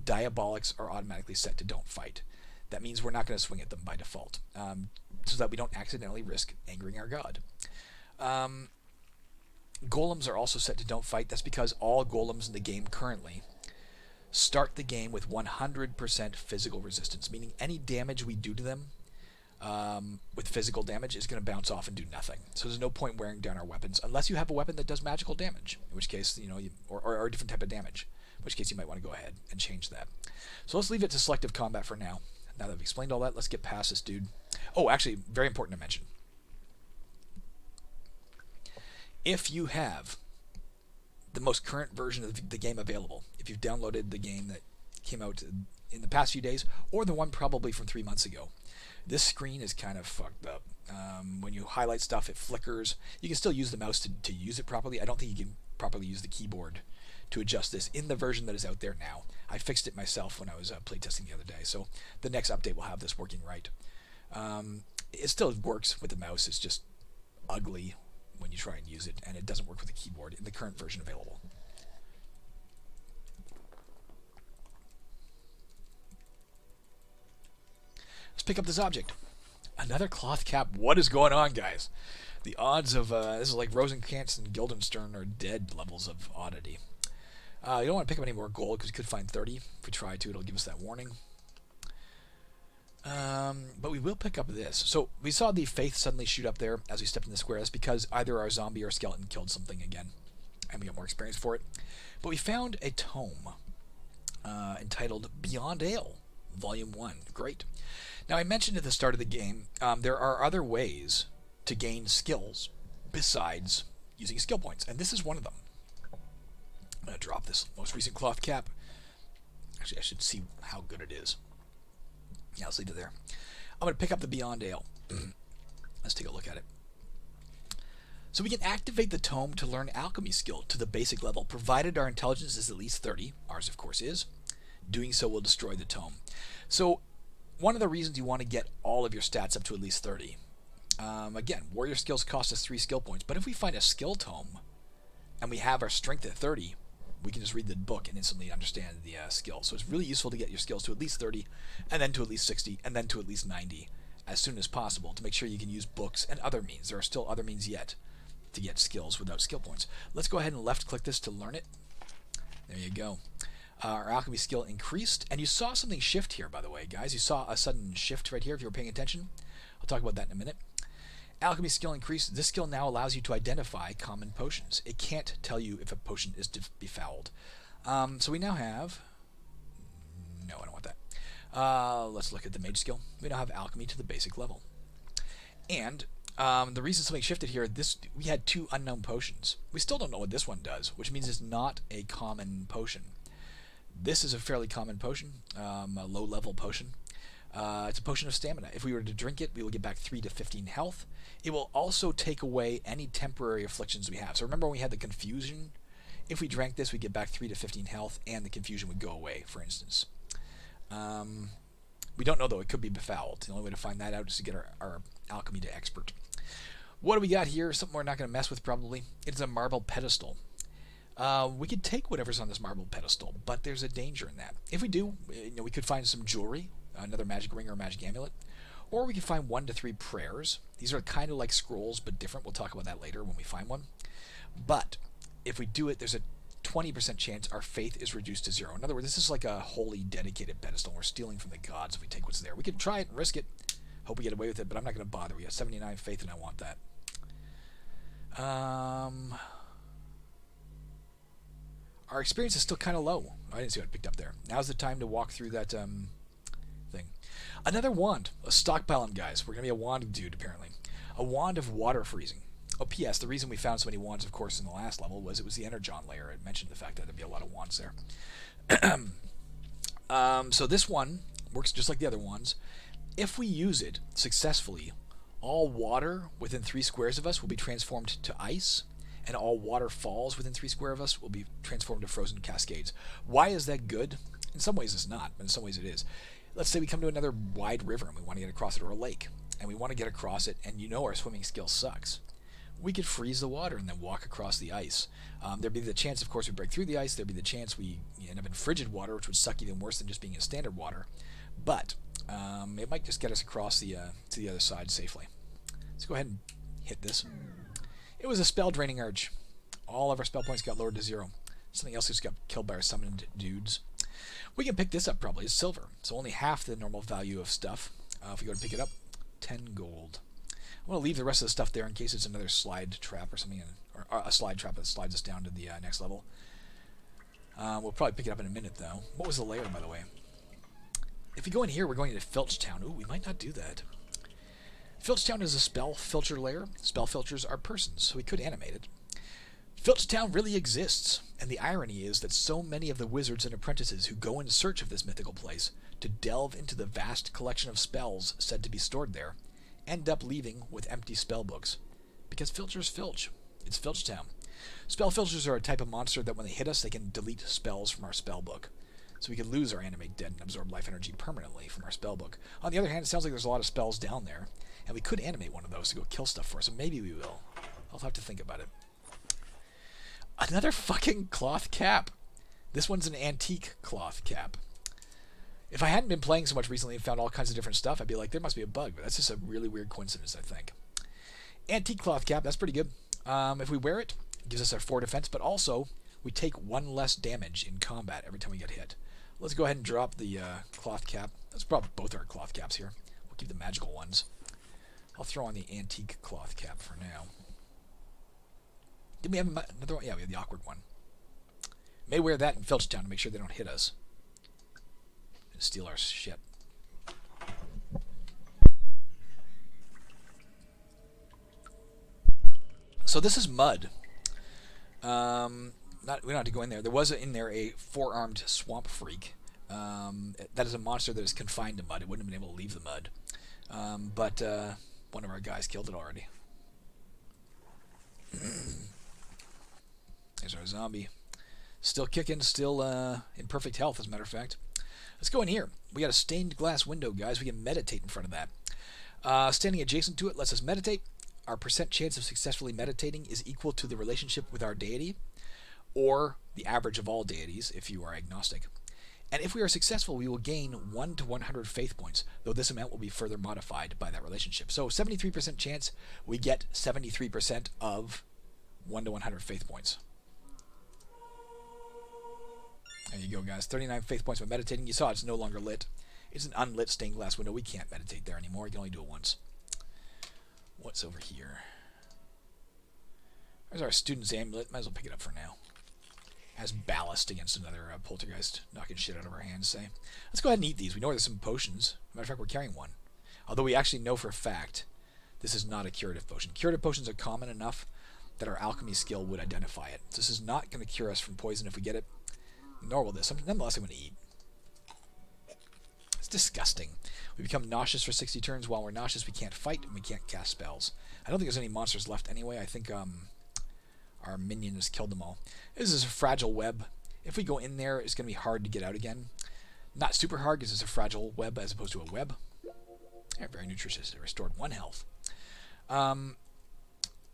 S1: Diabolics are automatically set to Don't Fight. That means we're not going to swing at them by default, so that we don't accidentally risk angering our god. Golems are also set to Don't Fight. That's because all golems in the game currently start the game with 100% physical resistance, meaning any damage we do to them with physical damage is going to bounce off and do nothing. So there's no point wearing down our weapons unless you have a weapon that does magical damage, in which case, you know, or a different type of damage, in which case you might want to go ahead and change that. So let's leave it to selective combat for now. Now that I've explained all that, let's get past this dude. Oh, actually, very important to mention. If you have the most current version of the game available, if you've downloaded the game that came out in the past few days, or the one probably from 3 months ago, this screen is kind of fucked up. When you highlight stuff, it flickers. You can still use the mouse to use it properly. I don't think you can properly use the keyboard to adjust this in the version that is out there now. I fixed it myself when I was playtesting the other day, so the next update will have this working right. It still works with the mouse. It's just ugly when you try and use it, and it doesn't work with the keyboard in the current version available. Let's pick up this object. Another cloth cap. What is going on, guys? The odds of this is like Rosencrantz and Guildenstern are dead levels of oddity. You don't want to pick up any more gold because we could find 30. If we try to, it'll give us that warning. But we will pick up this. So we saw the faith suddenly shoot up there as we stepped in the square. That's because either our zombie or skeleton killed something again, and we got more experience for it. But we found a tome entitled Beyond Ale, Volume 1. Great. Now, I mentioned at the start of the game, there are other ways to gain skills besides using skill points, and this is one of them. I'm going to drop this most recent cloth cap. Actually, I should see how good it is. Yeah, let's leave it there. I'm going to pick up the Beyond Ale. Let's take a look at it. So we can activate the tome to learn alchemy skill to the basic level, provided our intelligence is at least 30. Ours, of course, is. Doing so will destroy the tome. So one of the reasons you want to get all of your stats up to at least 30. Again, warrior skills cost us 3 skill points, but if we find a skill tome and we have our strength at 30, we can just read the book and instantly understand the skill. So it's really useful to get your skills to at least 30, and then to at least 60, and then to at least 90 as soon as possible to make sure you can use books and other means. There are still other means yet to get skills without skill points. Let's go ahead and left-click this to learn it. There you go. Our alchemy skill increased, and you saw something shift here, by the way, guys. You saw a sudden shift right here if you were paying attention. I'll talk about that in a minute. Alchemy skill increased. This skill now allows you to identify common potions. It can't tell you if a potion is befouled. So we now have... No, I don't want that. Let's look at the mage skill. We now have alchemy to the basic level. And the reason something shifted here, we had 2 unknown potions. We still don't know what this one does, which means it's not a common potion. This is a fairly common potion, a low-level potion. It's a potion of stamina. If we were to drink it, we will get back 3 to 15 health. It will also take away any temporary afflictions we have. So remember when we had the confusion? If we drank this, we'd get back 3 to 15 health, and the confusion would go away, for instance. We don't know, though. It could be befouled. The only way to find that out is to get our alchemy to expert. What do we got here? Something we're not going to mess with, probably. It's a marble pedestal. We could take whatever's on this marble pedestal, but there's a danger in that. If we do, we could find some jewelry, another magic ring or a magic amulet, or we could find 1 to 3 prayers. These are kind of like scrolls, but different. We'll talk about that later when we find one. But if we do it, there's a 20% chance our faith is reduced to 0. In other words, this is like a holy dedicated pedestal. We're stealing from the gods if we take what's there. We could try it and risk it. Hope we get away with it, but I'm not going to bother. We have 79 faith, and I want that. Our experience is still kind of low. I didn't see what I picked up there. Now's the time to walk through that thing. Another wand. Let's stockpile them, guys. We're going to be a wand dude, apparently. A wand of water freezing. Oh, P.S. The reason we found so many wands, of course, in the last level was it was the Energon layer. It mentioned the fact that there'd be a lot of wands there. So this one works just like the other ones. If we use it successfully, all water within 3 squares of us will be transformed to ice, and all waterfalls within 3 square of us will be transformed to frozen cascades. Why is that good? In some ways it's not, but in some ways it is. Let's say we come to another wide river and we want to get across it, or a lake, and we want to get across it, and our swimming skill sucks. We could freeze the water and then walk across the ice. There'd be the chance, of course, we break through the ice. There'd be the chance we end up in frigid water, which would suck even worse than just being in standard water. But it might just get us across to the other side safely. Let's go ahead and hit this. It was a spell draining urge. All of our spell points got lowered to 0. Something else just got killed by our summoned dudes. We can pick this up probably. It's silver, so only half the normal value of stuff. If we go to pick it up, 10 gold. I want to leave the rest of the stuff there in case it's another slide trap or something, or a slide trap that slides us down to the next level. We'll probably pick it up in a minute, though. What was the layer, by the way? If we go in here, we're going to Filchtown. Ooh, we might not do that. Filchtown is a spell filter layer. Spell filters are persons, so we could animate it. Filchtown really exists, and the irony is that so many of the wizards and apprentices who go in search of this mythical place to delve into the vast collection of spells said to be stored there end up leaving with empty spell books. Because filters filch. It's Filchtown. Spell filters are a type of monster that when they hit us, they can delete spells from our spell book. So we could lose our animate dead and absorb life energy permanently from our spell book. On the other hand, it sounds like there's a lot of spells down there, and we could animate one of those to go kill stuff for us, so maybe we will. I'll have to think about it. Another fucking cloth cap. This one's an antique cloth cap. If I hadn't been playing so much recently and found all kinds of different stuff, I'd be like, there must be a bug. But that's just a really weird coincidence, I think. Antique cloth cap, that's pretty good. If we wear it, it gives us our 4 defense, but also we take 1 less damage in combat every time we get hit. Let's go ahead and drop the cloth cap. Let's drop both our cloth caps here. We'll keep the magical ones. I'll throw on the antique cloth cap for now. Did we have another one? Yeah, we have the awkward one. May wear that in Filchtown to make sure they don't hit us and steal our shit. So this is mud. We don't have to go in there. There was in there a 4-armed swamp freak. That is a monster that is confined to mud. It wouldn't have been able to leave the mud. But one of our guys killed it already. There's our zombie. Still kicking, still in perfect health, as a matter of fact. Let's go in here. We got a stained glass window, guys. We can meditate in front of that. Standing adjacent to it lets us meditate. Our percent chance of successfully meditating is equal to the relationship with our deity, or the average of all deities, if you are agnostic. And if we are successful, we will gain 1 to 100 faith points, though this amount will be further modified by that relationship. So 73% chance, we get 73% of 1 to 100 faith points. There you go, guys. 39 faith points by meditating. You saw it's no longer lit. It's an unlit stained glass window. We can't meditate there anymore. You can only do it once. What's over here? There's our student's amulet. Might as well pick it up for now. As ballast against another poltergeist knocking shit out of our hands, say. Let's go ahead and eat these. We know there's some potions. Matter of fact, we're carrying one. Although we actually know for a fact this is not a curative potion. Curative potions are common enough that our alchemy skill would identify it. So this is not going to cure us from poison if we get it. Nor will this. Nonetheless, I'm going to eat. It's disgusting. We become nauseous for 60 turns. While we're nauseous, we can't fight and we can't cast spells. I don't think there's any monsters left anyway. I think our minion has killed them all. This is a fragile web. If we go in there, it's going to be hard to get out again. Not super hard because it's a fragile web as opposed to a web. Yeah, very nutritious. It restored 1 health. And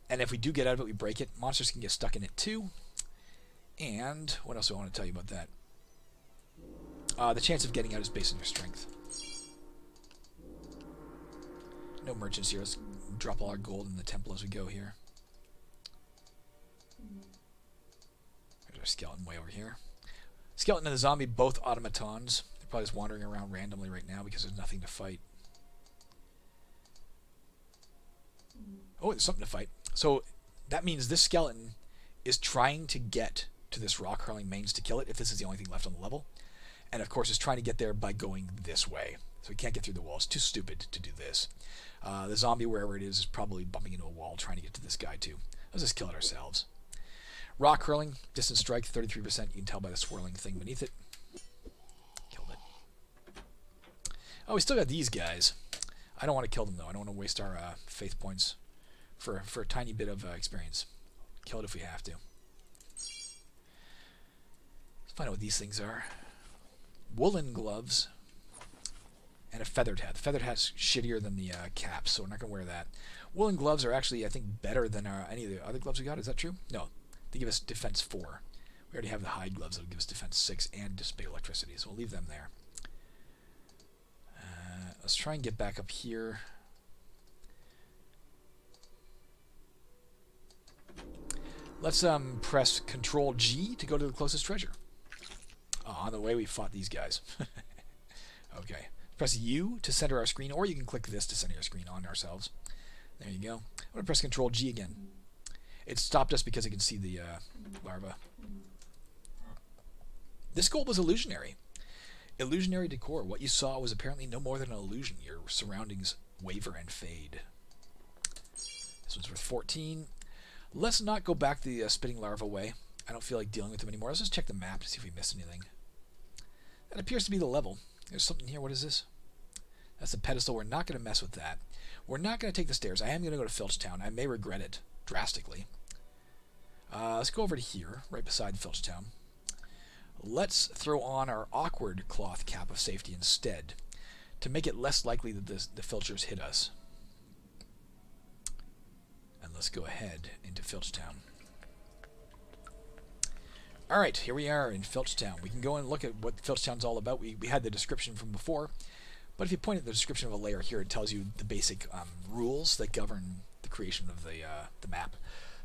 S1: if we do get out of it, we break it. Monsters can get stuck in it too. And what else do I want to tell you about that? The chance of getting out is based on your strength. No merchants here. Let's drop all our gold in the temple as we go here. There's our skeleton way over here. Skeleton and the zombie, both automatons. They're probably just wandering around randomly right now because there's nothing to fight. Oh, there's something to fight. So that means this skeleton is trying to get to this rock-hurling mains to kill it, if this is the only thing left on the level. And of course, is trying to get there by going this way. So he can't get through the walls. Too stupid to do this. The zombie, wherever it is probably bumping into a wall trying to get to this guy too. Let's just kill it ourselves. Rock hurling, distance strike, 33%. You can tell by the swirling thing beneath it. Killed it. Oh, we still got these guys. I don't want to kill them though. I don't want to waste our faith points for a tiny bit of experience. Kill it if we have to. Let's find out what these things are. Woolen gloves and a feathered hat. The feathered hat's shittier than the cap, so we're not going to wear that. Woolen gloves are actually, I think, better than any of the other gloves we got. Is that true? No. They give us defense 4. We already have the hide gloves that'll give us defense 6 and dissipate electricity, so we'll leave them there. Let's try and get back up here. Let's press Control G to go to the closest treasure. On the way, we fought these guys. Okay. Press U to center our screen, or you can click this to center your screen on ourselves. There you go. I'm going to press Control G again. It stopped us because it can see the larva. This gold was illusionary. Illusionary decor. What you saw was apparently no more than an illusion. Your surroundings waver and fade. This one's worth 14. Let's not go back the spitting larva way. I don't feel like dealing with them anymore. Let's just check the map to see if we missed anything. That appears to be the level. There's something here. What is this? That's the pedestal. We're not going to mess with that. We're not going to take the stairs. I am going to go to Filchtown. I may regret it drastically. Let's go over to here, right beside Filchtown. Let's throw on our awkward cloth cap of safety instead, to make it less likely that the filchers hit us. And let's go ahead into Filchtown. Alright, here we are in Filchtown. We can go and look at what Filchtown's all about. We had the description from before, but if you point at the description of a layer here, it tells you the basic rules that govern the creation of the map.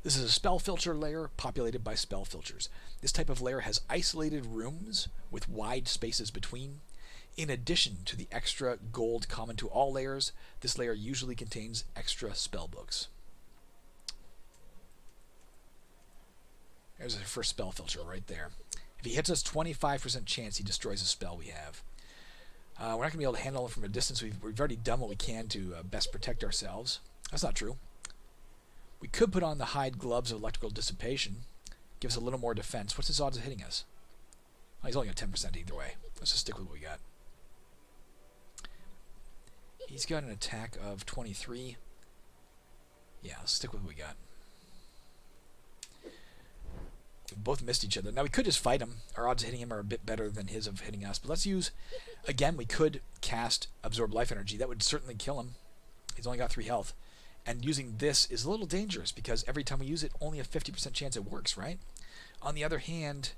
S1: This is a spell filter layer populated by spell filters. This type of layer has isolated rooms with wide spaces between. In addition to the extra gold common to all layers, this layer usually contains extra spell books. There's our first spell filter right there. If he hits us, 25% chance he destroys a spell we have. We're not going to be able to handle it from a distance. We've already done what we can to best protect ourselves. That's not true. We could put on the hide gloves of electrical dissipation. Give us a little more defense. What's his odds of hitting us? Well, he's only got 10% either way. Let's just stick with what we got. He's got an attack of 23. Yeah, let's stick with what we got. We both missed each other. Now, we could just fight him. Our odds of hitting him are a bit better than his of hitting us. But let's use, again, we could cast Absorb Life Energy. That would certainly kill him. He's only got 3 health. And using this is a little dangerous because every time we use it, only a 50% chance it works, right? On the other hand,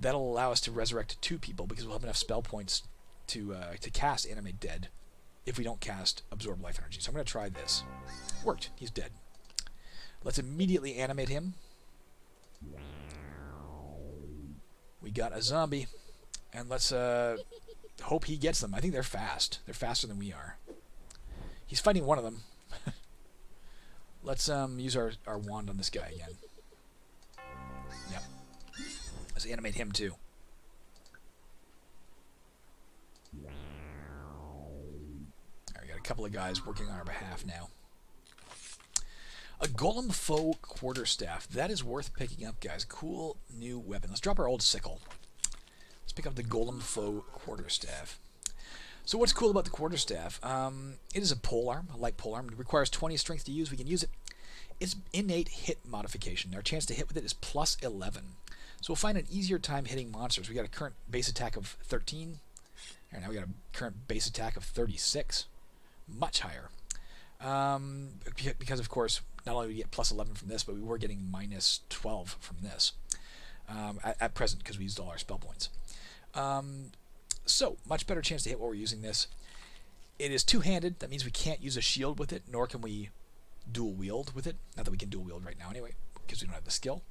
S1: that'll allow us to resurrect 2 people because we'll have enough spell points to cast Animate Dead if we don't cast Absorb Life Energy. So I'm going to try this. Worked. He's dead. Let's immediately animate him. We got a zombie, and let's hope he gets them. I think they're fast. They're faster than we are. He's fighting one of them. Let's use our wand on this guy again. Yep. Let's animate him too. Alright, we got a couple of guys working on our behalf now. A Golem Foe Quarterstaff. That is worth picking up, guys. Cool new weapon. Let's drop our old sickle. Let's pick up the Golem Foe Quarterstaff. So what's cool about the Quarterstaff? It is a polearm, a light polearm. It requires 20 strength to use. We can use it. It's innate hit modification. Our chance to hit with it is plus 11. So we'll find an easier time hitting monsters. We got a current base attack of 13. And now we got a current base attack of 36. Much higher. Because, of course, not only do we get plus 11 from this, but we were getting minus 12 from this at present because we used all our spell points. So, much better chance to hit while we're using this. It is two-handed. That means we can't use a shield with it, nor can we dual wield with it. Not that we can dual wield right now anyway, because we don't have the skill.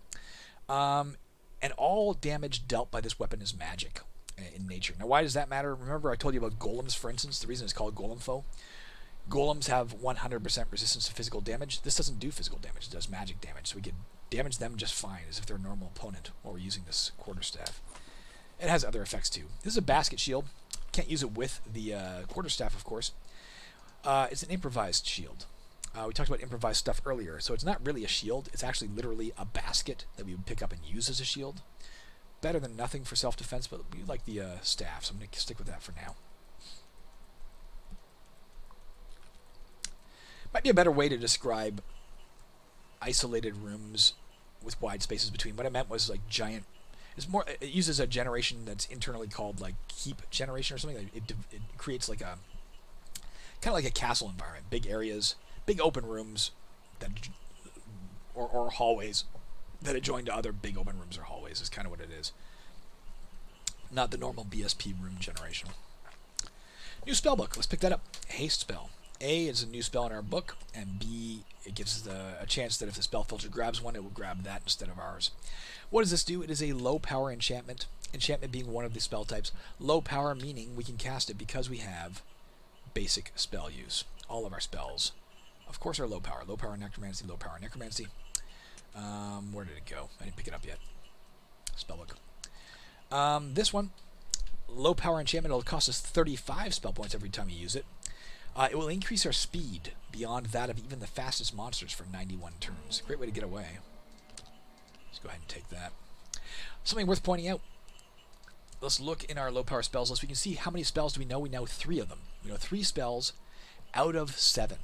S1: And all damage dealt by this weapon is magic in nature. Now, why does that matter? Remember I told you about golems, for instance? The reason it's called Golem Foe? Golems have 100% resistance to physical damage. This doesn't do physical damage. It does magic damage. So we can damage them just fine, as if they're a normal opponent while we're using this quarterstaff. It has other effects, too. This is a basket shield. Can't use it with the quarterstaff, of course. It's an improvised shield. We talked about improvised stuff earlier, so it's not really a shield. It's actually literally a basket that we would pick up and use as a shield. Better than nothing for self-defense, but we like the staff, so I'm going to stick with that for now. Might be a better way to describe isolated rooms with wide spaces between. What I meant was like giant. It's more. It uses a generation that's internally called like heap generation or something. It creates like a kind of like a castle environment. Big areas, big open rooms that or hallways that adjoin to other big open rooms or hallways is kind of what it is. Not the normal BSP room generation. New spellbook. Let's pick that up. Haste spell. A is a new spell in our book, and B, it gives us a chance that if the spell filter grabs one, it will grab that instead of ours. What does this do? It is a low power enchantment. Enchantment being one of the spell types. Low power meaning we can cast it because we have basic spell use. All of our spells, of course, are low power. Low power necromancy, low power necromancy. Where did it go? I didn't pick it up yet. Spellbook. This one, low power enchantment, it'll cost us 35 spell points every time you use it. It will increase our speed beyond that of even the fastest monsters for 91 turns. Great way to get away. Let's go ahead and take that. Something worth pointing out. Let's look in our low power spells list. We can see how many spells do we know. We know 3 of them. We know 3 spells out of 7.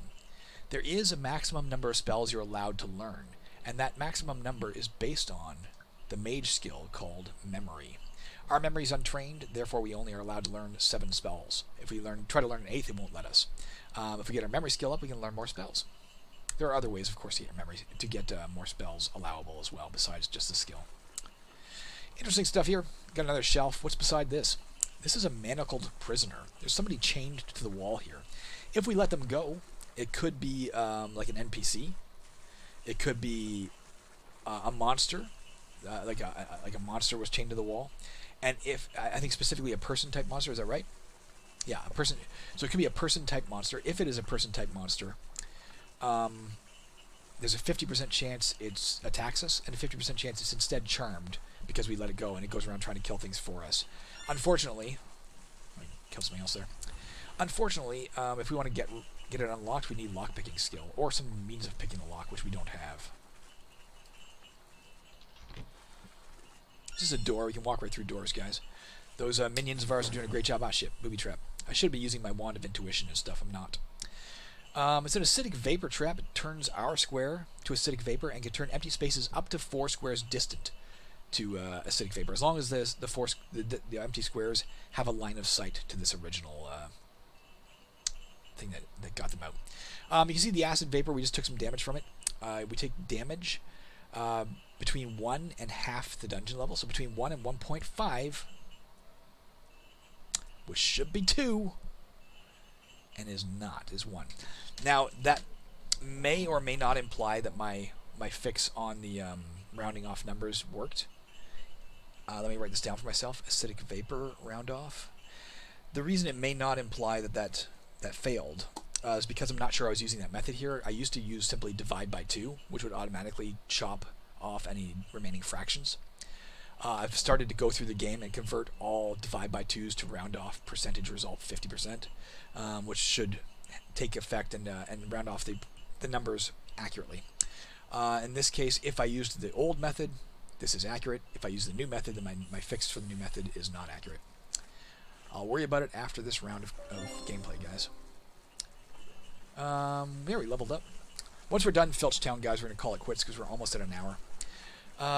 S1: There is a maximum number of spells you're allowed to learn, and that maximum number is based on the mage skill called memory. Our memory is untrained, therefore we only are allowed to learn 7 spells. If we try to learn an 8th, it won't let us. If we get our memory skill up, we can learn more spells. There are other ways, of course, to get your memories, to get more spells allowable as well, besides just the skill. Interesting stuff here. Got another shelf. What's beside this? This is a manacled prisoner. There's somebody chained to the wall here. If we let them go, it could be like an NPC. It could be a monster, like a monster was chained to the wall. And if I think specifically a person-type monster, is that right? Yeah, a person. So it could be a person-type monster. If it is a person-type monster, there's a 50% chance it attacks us, and a 50% chance it's instead charmed because we let it go, and it goes around trying to kill things for us. Unfortunately, I kill something else there. Unfortunately, if we want to get it unlocked, we need lock-picking skill, or some means of picking the lock, which we don't have. This is a door. We can walk right through doors, guys. Those minions of ours are doing a great job. Ah, shit. Booby trap. I should be using my wand of intuition and stuff. I'm not. It's an acidic vapor trap. It turns our square to acidic vapor and can turn empty spaces up to 4 squares distant to acidic vapor, as long as the empty squares have a line of sight to this original thing that got them out. You can see the acid vapor. We just took some damage from it. We take damage between 1 and half the dungeon level, so between 1 and 1.5, which should be 2, and is not, is 1. Now, that may or may not imply that my fix on the rounding off numbers worked. Let me write this down for myself. Acidic vapor round off. The reason it may not imply that failed is because I'm not sure I was using that method here. I used to use simply divide by 2, which would automatically chop off any remaining fractions. I've started to go through the game and convert all divide by 2s to round off percentage result 50%, which should take effect and round off the numbers accurately. In this case, if I used the old method, this is accurate. If I use the new method, then my fix for the new method is not accurate. I'll worry about it after this round of gameplay, guys. Yeah, we leveled up. Once we're done Filchtown, guys, we're going to call it quits because we're almost at an hour.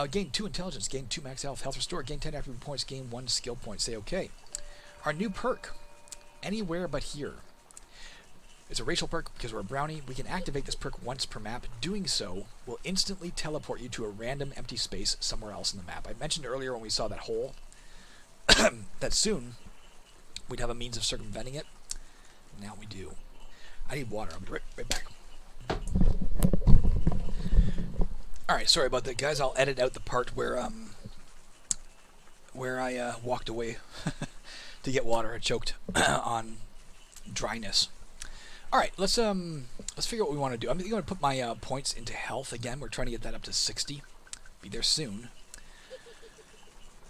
S1: Gain 2 intelligence, gain 2 max health, health restore, gain 10 attribute points, gain 1 skill point. Say okay. Our new perk, anywhere but here. It's a racial perk because we're a brownie. We can activate this perk once per map. Doing so will instantly teleport you to a random empty space somewhere else in the map. I mentioned earlier when we saw that hole that soon we'd have a means of circumventing it. Now we do. I need water. I'll be right back. Alright, sorry about that, guys. I'll edit out the part where I walked away to get water. I choked on dryness. Alright, let's figure out what we want to do. I'm going to put my points into health again. We're trying to get that up to 60. Be there soon.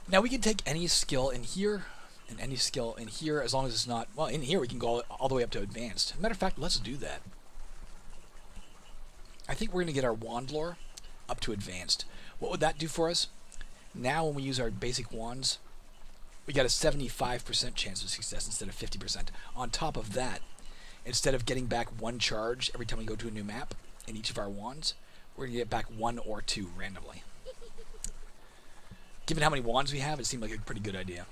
S1: Now we can take any skill in here and any skill in here as long as it's not... Well, in here we can go all the way up to advanced. Matter of fact, let's do that. I think we're going to get our wand lore up to advanced. What would that do for us? Now when we use our basic wands, we got a 75% chance of success instead of 50%. On top of that, instead of getting back 1 charge every time we go to a new map in each of our wands, we're going to get back 1 or 2 randomly. Given how many wands we have, it seemed like a pretty good idea.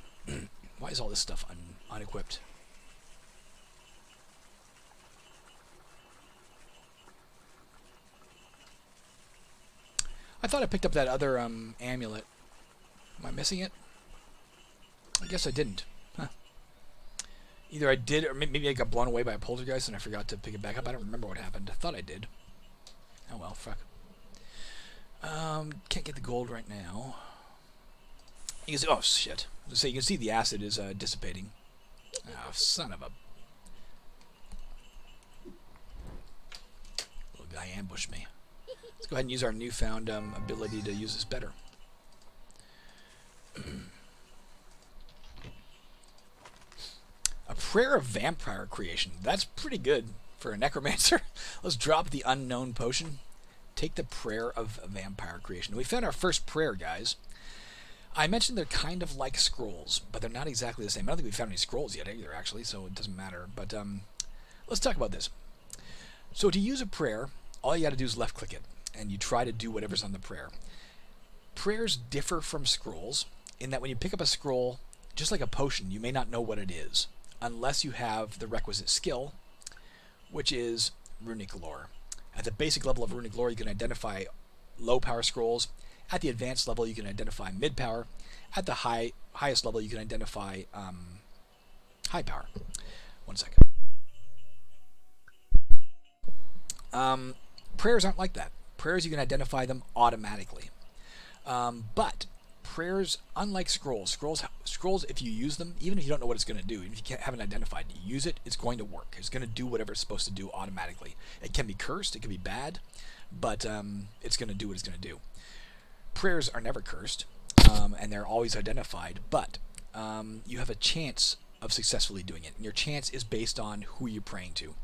S1: Why is all this stuff unequipped? I thought I picked up that other amulet. Am I missing it? I guess I didn't. Huh. Either I did, or maybe I got blown away by a poltergeist and I forgot to pick it back up. I don't remember what happened. I thought I did. Oh well, fuck. Can't get the gold right now. You can see, oh shit. So you can see the acid is dissipating. Oh, son of a... Little guy ambushed me. Let's go ahead and use our newfound ability to use this better. A prayer of vampire creation. That's pretty good for a necromancer. Let's drop the unknown potion. Take the prayer of vampire creation. We found our first prayer, guys. I mentioned they're kind of like scrolls, but they're not exactly the same. I don't think we found any scrolls yet either, actually, so it doesn't matter. But let's talk about this. So to use a prayer, all you got to do is left-click it, and you try to do whatever's on the prayer. Prayers differ from scrolls in that when you pick up a scroll, just like a potion, you may not know what it is, unless you have the requisite skill, which is runic lore. At the basic level of Runic Lore, you can identify low power scrolls. At the advanced level, you can identify mid power. At the highest level, you can identify high power. One second. Prayers aren't like that. Prayers, you can identify them automatically. But prayers, unlike scrolls, if you use them, even if you don't know what it's going to do, even if you haven't identified, you use it, it's going to work. It's going to do whatever it's supposed to do automatically. It can be cursed, it can be bad, but it's going to do what it's going to do. Prayers are never cursed, and they're always identified, but you have a chance of successfully doing it, and your chance is based on who you're praying to.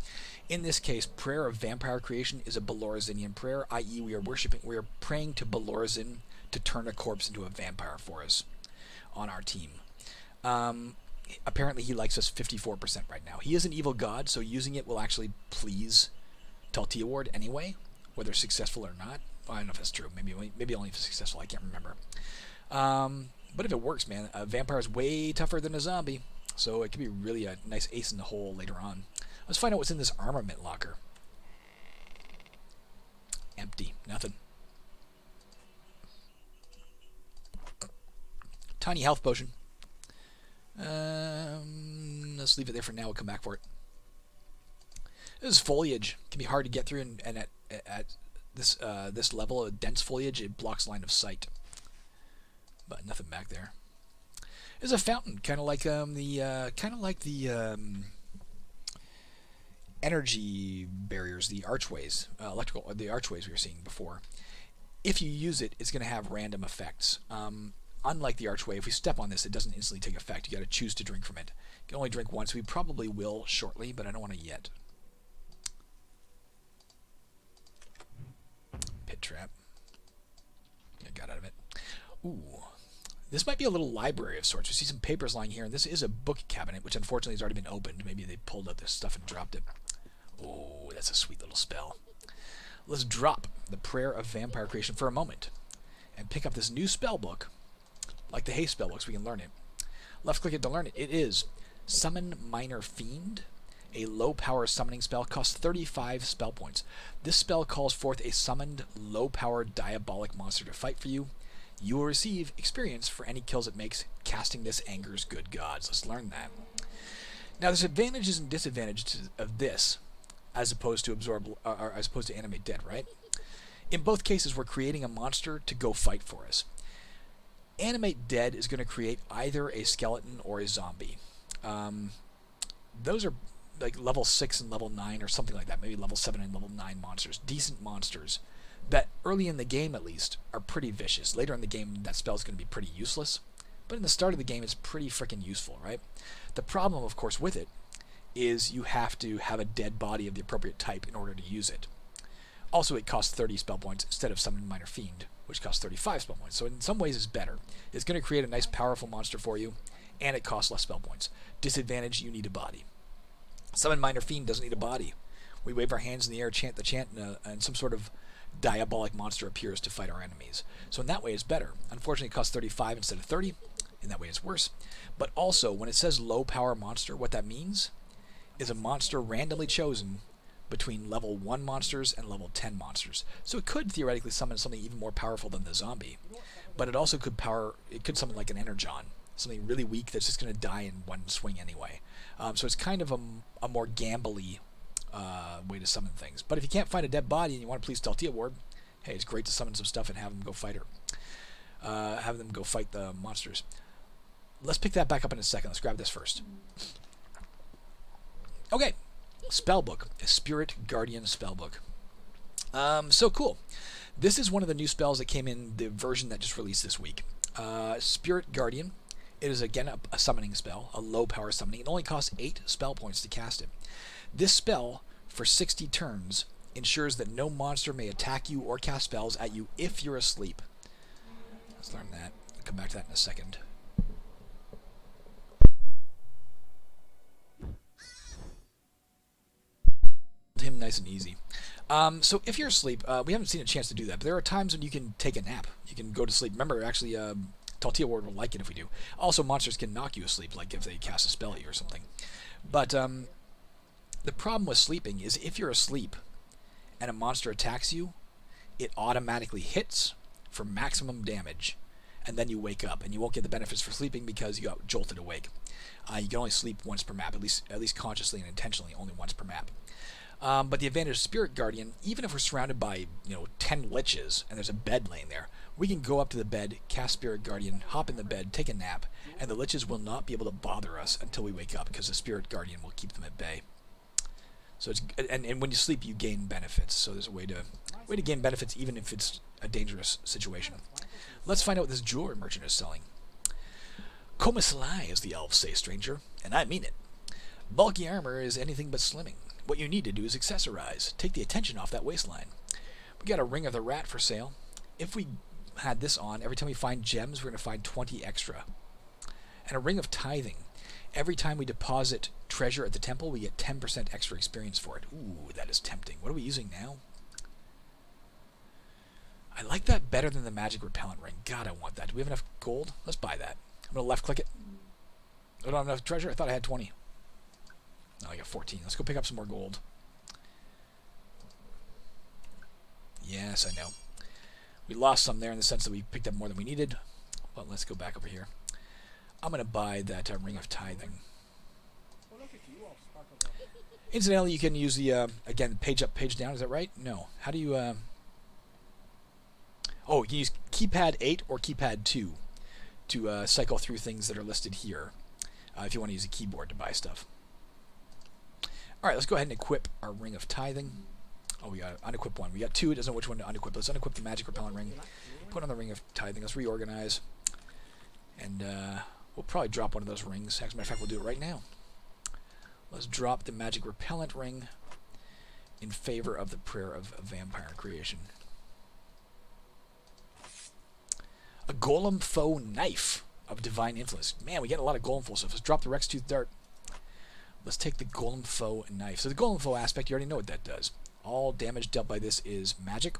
S1: In this case, Prayer of Vampire Creation is a Balorazinian prayer, i.e. we are praying to Balorazin to turn a corpse into a vampire for us on our team. Apparently he likes us 54% right now. He is an evil god, so using it will actually please Talltiowardan anyway, whether successful or not. Well, I don't know if that's true. Maybe only if it's successful. I can't remember. But if it works, man, a vampire is way tougher than a zombie, so it could be really a nice ace in the hole later on. Let's find out what's in this armament locker. Empty. Nothing. Tiny health potion. Let's leave it there for now. We'll come back for it. This is foliage. It can be hard to get through, and at this level of dense foliage, it blocks line of sight. But nothing back there. There's a fountain, kind of like the energy barriers, the archways, the archways we were seeing before. If you use it, it's going to have random effects. Unlike the archway, if we step on this, it doesn't instantly take effect. You got to choose to drink from it. You can only drink once. We probably will shortly, but I don't want to yet. Pit trap. I got out of it. Ooh. This might be a little library of sorts. We see some papers lying here, and this is a book cabinet, which unfortunately has already been opened. Maybe they pulled out this stuff and dropped it. Oh, that's a sweet little spell. Let's drop the Prayer of Vampire Creation for a moment and pick up this new spell book. Like the haste spell books, we can learn it. Left click it to learn it. It is Summon Minor Fiend, a low-power summoning spell. Costs 35 spell points. This spell calls forth a summoned, low-power diabolic monster to fight for you. You will receive experience for any kills it makes. Casting this angers good gods. Let's learn that. Now, there's advantages and disadvantages of this, as opposed to Animate Dead, right? In both cases, we're creating a monster to go fight for us. Animate Dead is going to create either a skeleton or a zombie. Those are like level 6 and level 9 or something like that. Maybe level 7 and level 9 monsters. Decent monsters that early in the game, at least, are pretty vicious. Later in the game, that spell is going to be pretty useless. But in the start of the game, it's pretty freaking useful, right? The problem, of course, with it is you have to have a dead body of the appropriate type in order to use it. Also, it costs 30 spell points instead of Summon Minor Fiend, which costs 35 spell points. So in some ways, it's better. It's going to create a nice, powerful monster for you, and it costs less spell points. Disadvantage, you need a body. Summon Minor Fiend doesn't need a body. We wave our hands in the air, chant the chant, and some sort of diabolic monster appears to fight our enemies. So in that way, it's better. Unfortunately, it costs 35 instead of 30. In that way, it's worse. But also, when it says low-power monster, what that means is a monster randomly chosen between level 1 monsters and level 10 monsters. So it could theoretically summon something even more powerful than the zombie. But it also could summon like an Energon, something really weak that's just going to die in one swing anyway. So it's kind of a more gambly way to summon things. But if you can't find a dead body and you want to please Talltiowardan, hey, it's great to summon some stuff and have them go fight her. Have them go fight the monsters. Let's pick that back up in a second. Let's grab this first. Okay. Spellbook. A Spirit Guardian spellbook. So cool. This is one of the new spells that came in the version that just released this week. Spirit Guardian. It is, again, a summoning spell, a low-power summoning. It only costs 8 spell points to cast it. This spell, for 60 turns, ensures that no monster may attack you or cast spells at you if you're asleep. Let's learn that. I'll come back to that in a second. Him nice and easy. So if you're asleep, we haven't seen a chance to do that, but there are times when you can take a nap. You can go to sleep. Remember, actually, Talltiowardan will like it if we do. Also, monsters can knock you asleep, like if they cast a spell at you or something. But the problem with sleeping is if you're asleep and a monster attacks you, it automatically hits for maximum damage, and then you wake up, and you won't get the benefits for sleeping because you got jolted awake. You can only sleep once per map, at least consciously and intentionally, only once per map. But the advantage of Spirit Guardian, even if we're surrounded by 10 liches and there's a bed laying there, we can go up to the bed, cast Spirit Guardian, hop in the bed, take a nap, and the liches will not be able to bother us until we wake up because the Spirit Guardian will keep them at bay. So it's and when you sleep, you gain benefits. So there's a way to gain benefits even if it's a dangerous situation. Let's find out what this jewelry merchant is selling. Komislai, as the elves say, stranger, and I mean it. Bulky armor is anything but slimming. What you need to do is accessorize. Take the attention off that waistline. We got a Ring of the Rat for sale. If we had this on, every time we find gems, we're going to find 20 extra. And a Ring of Tithing. Every time we deposit treasure at the temple, we get 10% extra experience for it. Ooh, that is tempting. What are we using now? I like that better than the magic repellent ring. God, I want that. Do we have enough gold? Let's buy that. I'm going to left click it. I don't have enough treasure? I thought I had 20. No, I got 14. Let's go pick up some more gold. Yes, I know. We lost some there in the sense that we picked up more than we needed. But let's go back over here. I'm going to buy that Ring of Tithing. Incidentally, you can use the, again, page up, page down. Is that right? No. How do you... Oh, you can use keypad 8 or keypad 2 to cycle through things that are listed here if you want to use a keyboard to buy stuff. Alright, let's go ahead and equip our Ring of Tithing. Oh, we got to unequip one. We got two. It doesn't know which one to unequip. Let's unequip the magic repellent ring. Put on the Ring of Tithing. Let's reorganize. And we'll probably drop one of those rings. As a matter of fact, we'll do it right now. Let's drop the magic repellent ring in favor of the Prayer of Vampire Creation. A Golem Foe Knife of Divine Influence. Man, we get a lot of Golem Foe stuff. Let's drop the Rex Tooth Dart. Let's take the Golem Foe Knife. So the Golem Foe aspect, you already know what that does. All damage dealt by this is magic.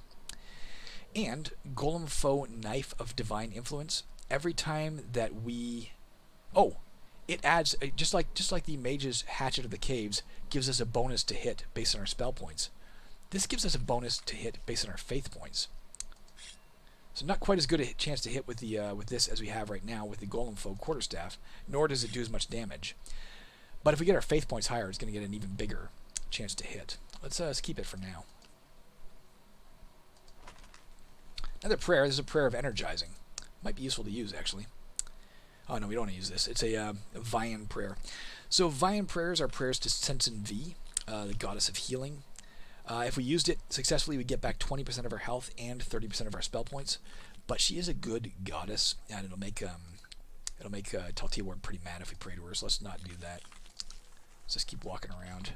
S1: And Golem Foe Knife of Divine Influence. Every time that we... Oh! It adds, just like the Mage's Hatchet of the Caves, gives us a bonus to hit based on our spell points. This gives us a bonus to hit based on our faith points. So not quite as good a chance to hit with the with this as we have right now with the Golem Foe Quarterstaff, nor does it do as much damage. But if we get our faith points higher, it's going to get an even bigger chance to hit. Let's keep it for now. Another prayer. This is a prayer of energizing. Might be useful to use, actually. Oh, no, we don't want to use this. It's a Vian prayer. So Vian prayers are prayers to Sensen V, the goddess of healing. If we used it successfully, we'd get back 20% of our health and 30% of our spell points. But she is a good goddess, and it'll make Talltiowardan pretty mad if we pray to her, so let's not do that. Let's just keep walking around.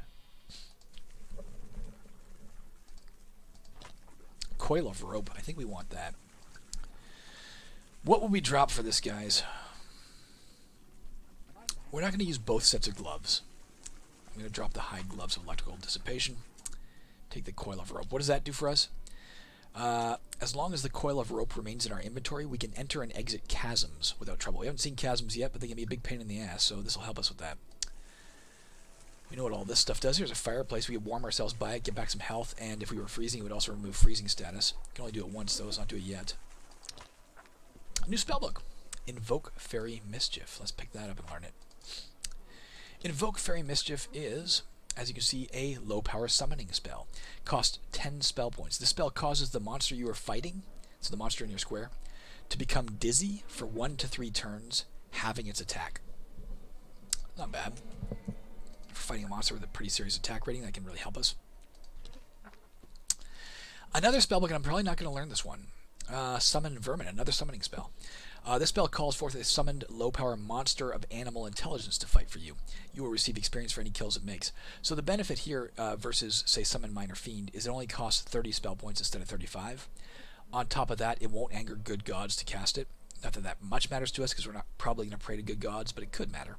S1: Coil of Rope. I think we want that. What will we drop for this, guys? We're not going to use both sets of gloves. I'm going to drop the hide gloves of electrical dissipation. Take the Coil of Rope. What does that do for us? As long as the Coil of Rope remains in our inventory, we can enter and exit chasms without trouble. We haven't seen chasms yet, but they can be a big pain in the ass, so this will help us with that. We know what all this stuff does. Here's a fireplace. We can warm ourselves by it, get back some health, and if we were freezing, it would also remove freezing status. We can only do it once, though. Let's not do it yet. New spellbook. Invoke Fairy Mischief. Let's pick that up and learn it. Invoke Fairy Mischief is, as you can see, a low-power summoning spell. Costs 10 spell points. This spell causes the monster you are fighting, so the monster in your square, to become dizzy for 1 to 3 turns, halving its attack. Not bad. For fighting a monster with a pretty serious attack rating, that can really help us. Another spellbook, and I'm probably not going to learn this one. Summon Vermin, another summoning spell. This spell calls forth a summoned low-power monster of animal intelligence to fight for you. You will receive experience for any kills it makes. So the benefit here versus, say, Summon Minor Fiend is it only costs 30 spell points instead of 35. On top of that, it won't anger good gods to cast it. Not that that much matters to us because we're not probably going to pray to good gods, but it could matter.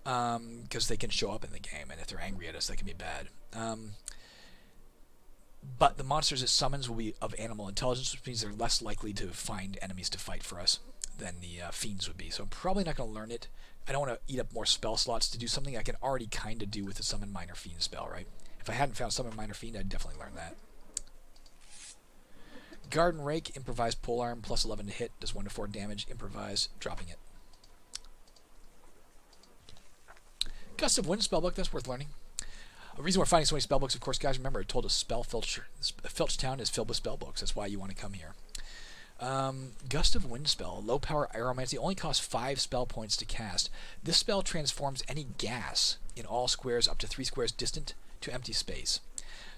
S1: Because they can show up in the game, and if they're angry at us, that can be bad. But the monsters it summons will be of animal intelligence, which means they're less likely to find enemies to fight for us than the fiends would be. So I'm probably not going to learn it. I don't want to eat up more spell slots to do something I can already kind of do with the Summon Minor Fiend spell, right? If I hadn't found Summon Minor Fiend, I'd definitely learn that. Garden Rake, improvised polearm, plus 11 to hit, does 1 to 4 damage, improvise, dropping it. Gust of Wind spellbook, that's worth learning. The reason we're finding so many spellbooks, of course, guys, remember I told us Filchtown is filled with spellbooks. That's why you want to come here. Gust of Wind spell, low power aeromancy, only costs 5 spell points to cast. This spell transforms any gas in all squares up to 3 squares distant to empty space.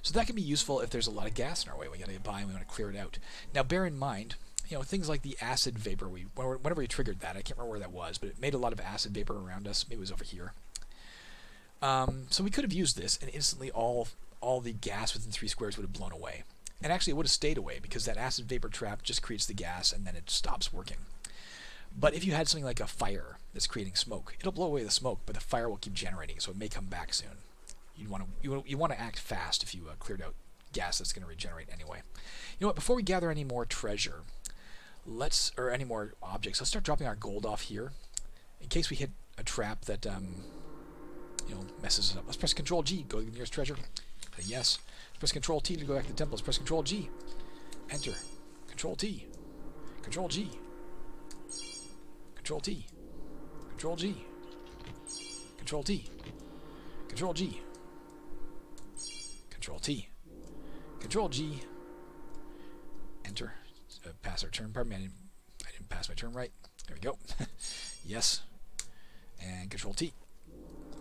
S1: So that can be useful if there's a lot of gas in our way. We got to get by and we want to clear it out. Now, bear in mind, you know, things like the acid vapor. Whenever we triggered that, I can't remember where that was, but it made a lot of acid vapor around us. Maybe it was over here. So we could have used this, and instantly all the gas within 3 squares would have blown away. And actually, it would have stayed away, because that acid vapor trap just creates the gas, and then it stops working. But if you had something like a fire that's creating smoke, it'll blow away the smoke, but the fire will keep generating, so it may come back soon. You want to act fast if you cleared out gas that's going to regenerate anyway. You know what? Before we gather any more treasure, or any more objects, let's start dropping our gold off here, in case we hit a trap that messes us up. Let's press Control G, go to the nearest treasure. Yes. Press Control T to go back to the temple. Let's press Control G. Enter. Control T. Control G. Control T. Control G. Control T. Control G. Control T. Control G. Enter. Pass our turn. Pardon me, I didn't pass my turn right. There we go. Yes. And Control T.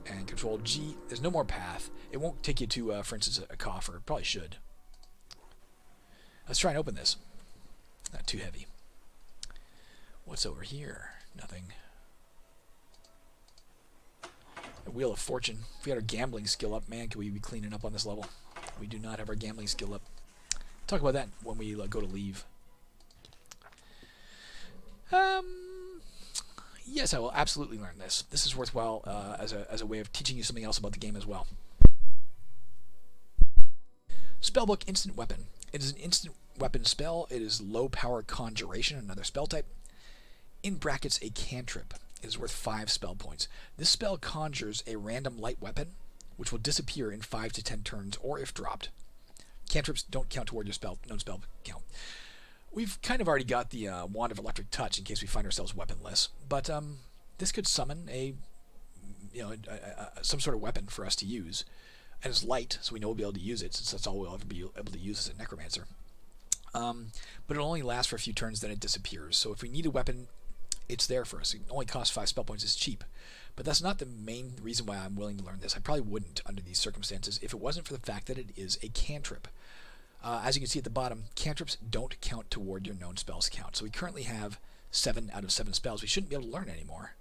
S1: And Control G. There's no more path. It won't take you to, for instance, a coffer. It probably should. Let's try and open this. Not too heavy. What's over here? Nothing. A Wheel of Fortune. If we had our gambling skill up, man, could we be cleaning up on this level? We do not have our gambling skill up. Talk about that when we go to leave. Yes, I will absolutely learn this. This is worthwhile as a way of teaching you something else about the game as well. Spellbook Instant Weapon. It is an instant weapon spell. It is low power conjuration, another spell type. In brackets, a cantrip. It is worth 5 spell points. This spell conjures a random light weapon, which will disappear in 5 to 10 turns, or if dropped. Cantrips don't count toward your known spell count. We've kind of already got the Wand of Electric Touch in case we find ourselves weaponless, but this could summon some sort of weapon for us to use, and it's light, so we know we'll be able to use it, since that's all we'll ever be able to use as a necromancer. But it'll only last for a few turns, then it disappears. So if we need a weapon, it's there for us. It only costs 5 spell points. It's cheap, but that's not the main reason why I'm willing to learn this. I probably wouldn't under these circumstances if it wasn't for the fact that it is a cantrip. As you can see at the bottom, cantrips don't count toward your known spells count. So we currently have 7 out of 7 spells. We shouldn't be able to learn anymore.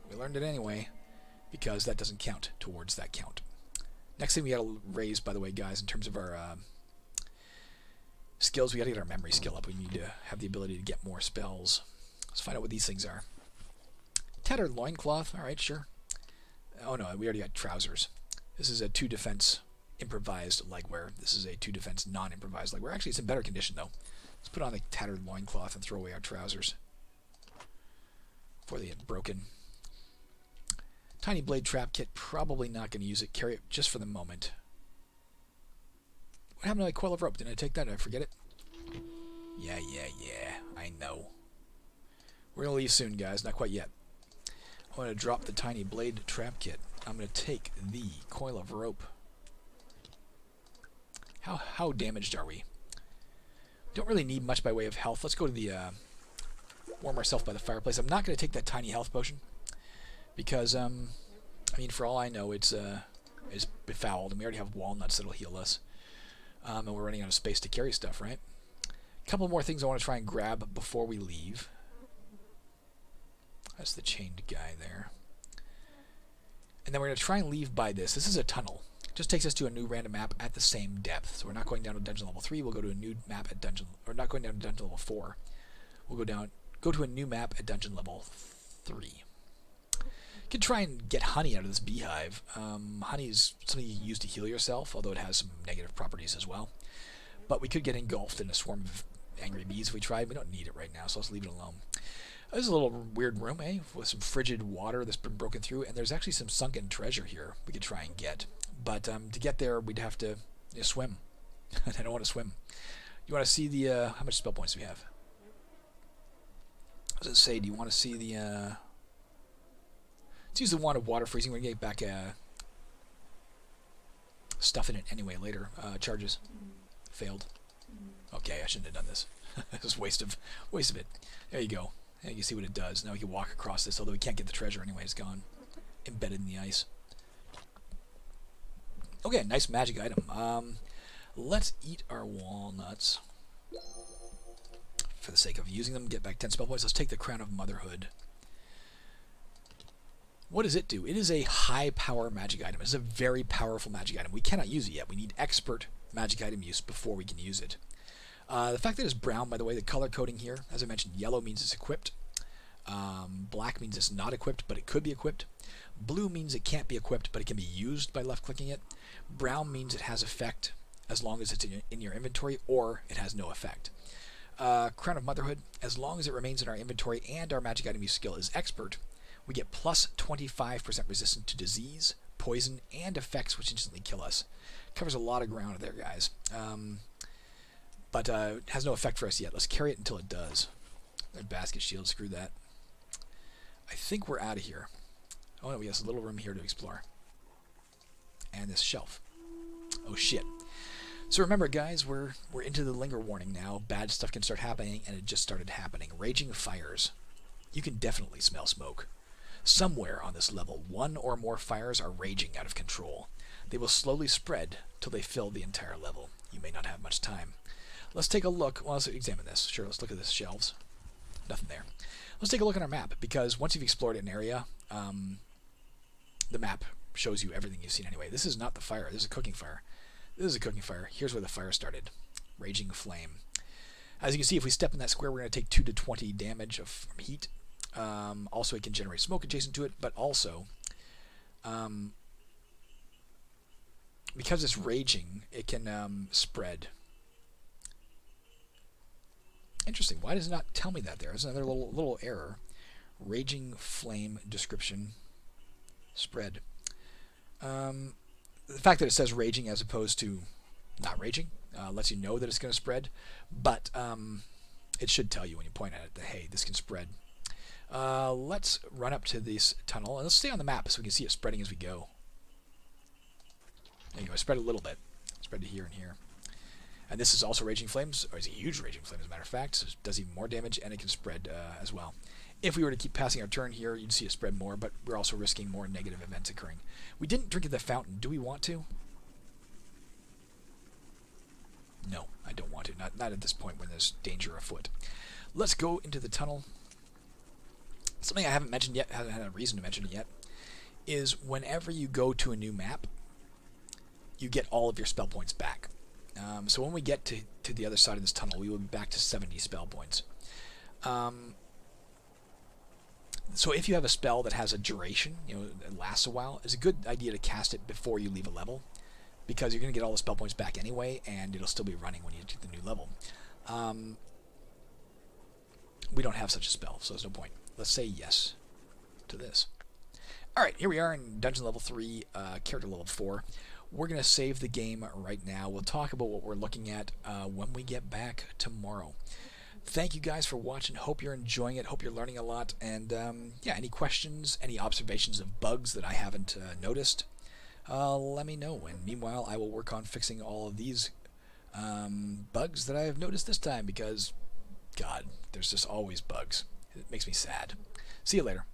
S1: We learned it anyway, because that doesn't count towards that count. Next thing we got to raise, by the way, guys, in terms of our skills, we got to get our memory skill up. We need to have the ability to get more spells. Let's find out what these things are. Tattered loincloth. All right, sure. Oh no, we already got trousers. This is a 2 defense improvised legwear. This is a 2 defense non-improvised legwear. Actually, it's in better condition though. Let's put on the tattered loincloth and throw away our trousers before they get broken. Tiny blade trap kit. Probably not going to use it. Carry it just for the moment. What happened to my coil of rope? Didn't I take that? Did I forget it? Yeah. I know. We're going to leave soon, guys. Not quite yet. I'm going to drop the tiny blade trap kit. I'm going to take the coil of rope. How damaged are we? Don't really need much by way of health. Let's go to the warm ourselves by the fireplace. I'm not going to take that tiny health potion because I mean, for all I know, it's befouled, and we already have walnuts that'll heal us. And we're running out of space to carry stuff, right? A couple more things I want to try and grab before we leave. That's the chained guy there. And then we're going to try and leave by this. This is a tunnel. It just takes us to a new random map at the same depth. So we're not going down to dungeon level 3. We'll go to a new map at dungeon... Or not going down to dungeon level 4. We'll go to a new map at dungeon level 3. You can try and get honey out of this beehive. Honey is something you can use to heal yourself, although it has some negative properties as well. But we could get engulfed in a swarm of angry bees if we tried. We don't need it right now, so let's leave it alone. This is a little weird room, with some frigid water that's been broken through, and there's actually some sunken treasure here we could try and get. But to get there, we'd have to swim. I don't want to swim. You want to see the how much spell points do we have? I was gonna say, do you want to see the? Let's use the wand of water freezing. We're gonna get back stuff in it anyway later. Charges failed. Okay, I shouldn't have done this. This is waste of it. There you go. And you can see what it does. Now we can walk across this, although we can't get the treasure anyway. It's gone, embedded in the ice. Okay, nice magic item. Let's eat our walnuts. For the sake of using them, get back 10 spell points. Let's take the Crown of Motherhood. What does it do? It is a high power magic item. It's a very powerful magic item. We cannot use it yet. We need expert magic item use before we can use it. The fact that it's brown, by the way, the color coding here, as I mentioned, yellow means it's equipped. Black means it's not equipped, but it could be equipped. Blue means it can't be equipped, but it can be used by left-clicking it. Brown means it has effect as long as it's in your inventory, or it has no effect. Crown of Motherhood, as long as it remains in our inventory and our magic item use skill is expert, we get plus 25% resistance to disease, poison, and effects which instantly kill us. Covers a lot of ground there, guys. But it has no effect for us yet. Let's carry it until it does. Basket shield, screw that. I think we're out of here. Oh no, we have a little room here to explore. And this shelf. Oh shit. So remember, guys, we're into the linger warning now. Bad stuff can start happening, and it just started happening. Raging fires. You can definitely smell smoke. Somewhere on this level, one or more fires are raging out of control. They will slowly spread till they fill the entire level. You may not have much time. Let's take a look. Well, let's examine this. Sure, let's look at the shelves. Nothing there. Let's take a look at our map, because once you've explored an area, the map shows you everything you've seen anyway. This is not the fire. This is a cooking fire. This is a cooking fire. Here's where the fire started. Raging flame. As you can see, if we step in that square, we're going to take 2 to 20 damage of heat. Also, it can generate smoke adjacent to it, but also, because it's raging, it can spread. Interesting. Why does it not tell me that there? There's another little error. Raging flame description. Spread. The fact that it says raging as opposed to not raging lets you know that it's going to spread, but it should tell you when you point at it that, hey, this can spread. Let's run up to this tunnel, and let's stay on the map so we can see it spreading as we go. There you go. I spread a little bit. Spread to here and here. And this is also Raging Flames, or it's a huge Raging Flame as a matter of fact, so it does even more damage, and it can spread as well. If we were to keep passing our turn here, you'd see it spread more, but we're also risking more negative events occurring. We didn't drink at the fountain. Do we want to? No, I don't want to. Not at this point when there's danger afoot. Let's go into the tunnel. Something I haven't mentioned yet, haven't had a reason to mention it yet, is whenever you go to a new map, you get all of your spell points back. So when we get to the other side of this tunnel, we will be back to 70 spell points. So if you have a spell that has a duration, that lasts a while, it's a good idea to cast it before you leave a level, because you're going to get all the spell points back anyway, and it'll still be running when you get to the new level. We don't have such a spell, so there's no point. Let's say yes to this. Alright, here we are in Dungeon Level 3, Character Level 4. We're going to save the game right now. We'll talk about what we're looking at when we get back tomorrow. Thank you guys for watching. Hope you're enjoying it. Hope you're learning a lot. And yeah, any questions, any observations of bugs that I haven't noticed, let me know. And meanwhile, I will work on fixing all of these bugs that I have noticed this time, because, God, there's just always bugs. It makes me sad. See you later.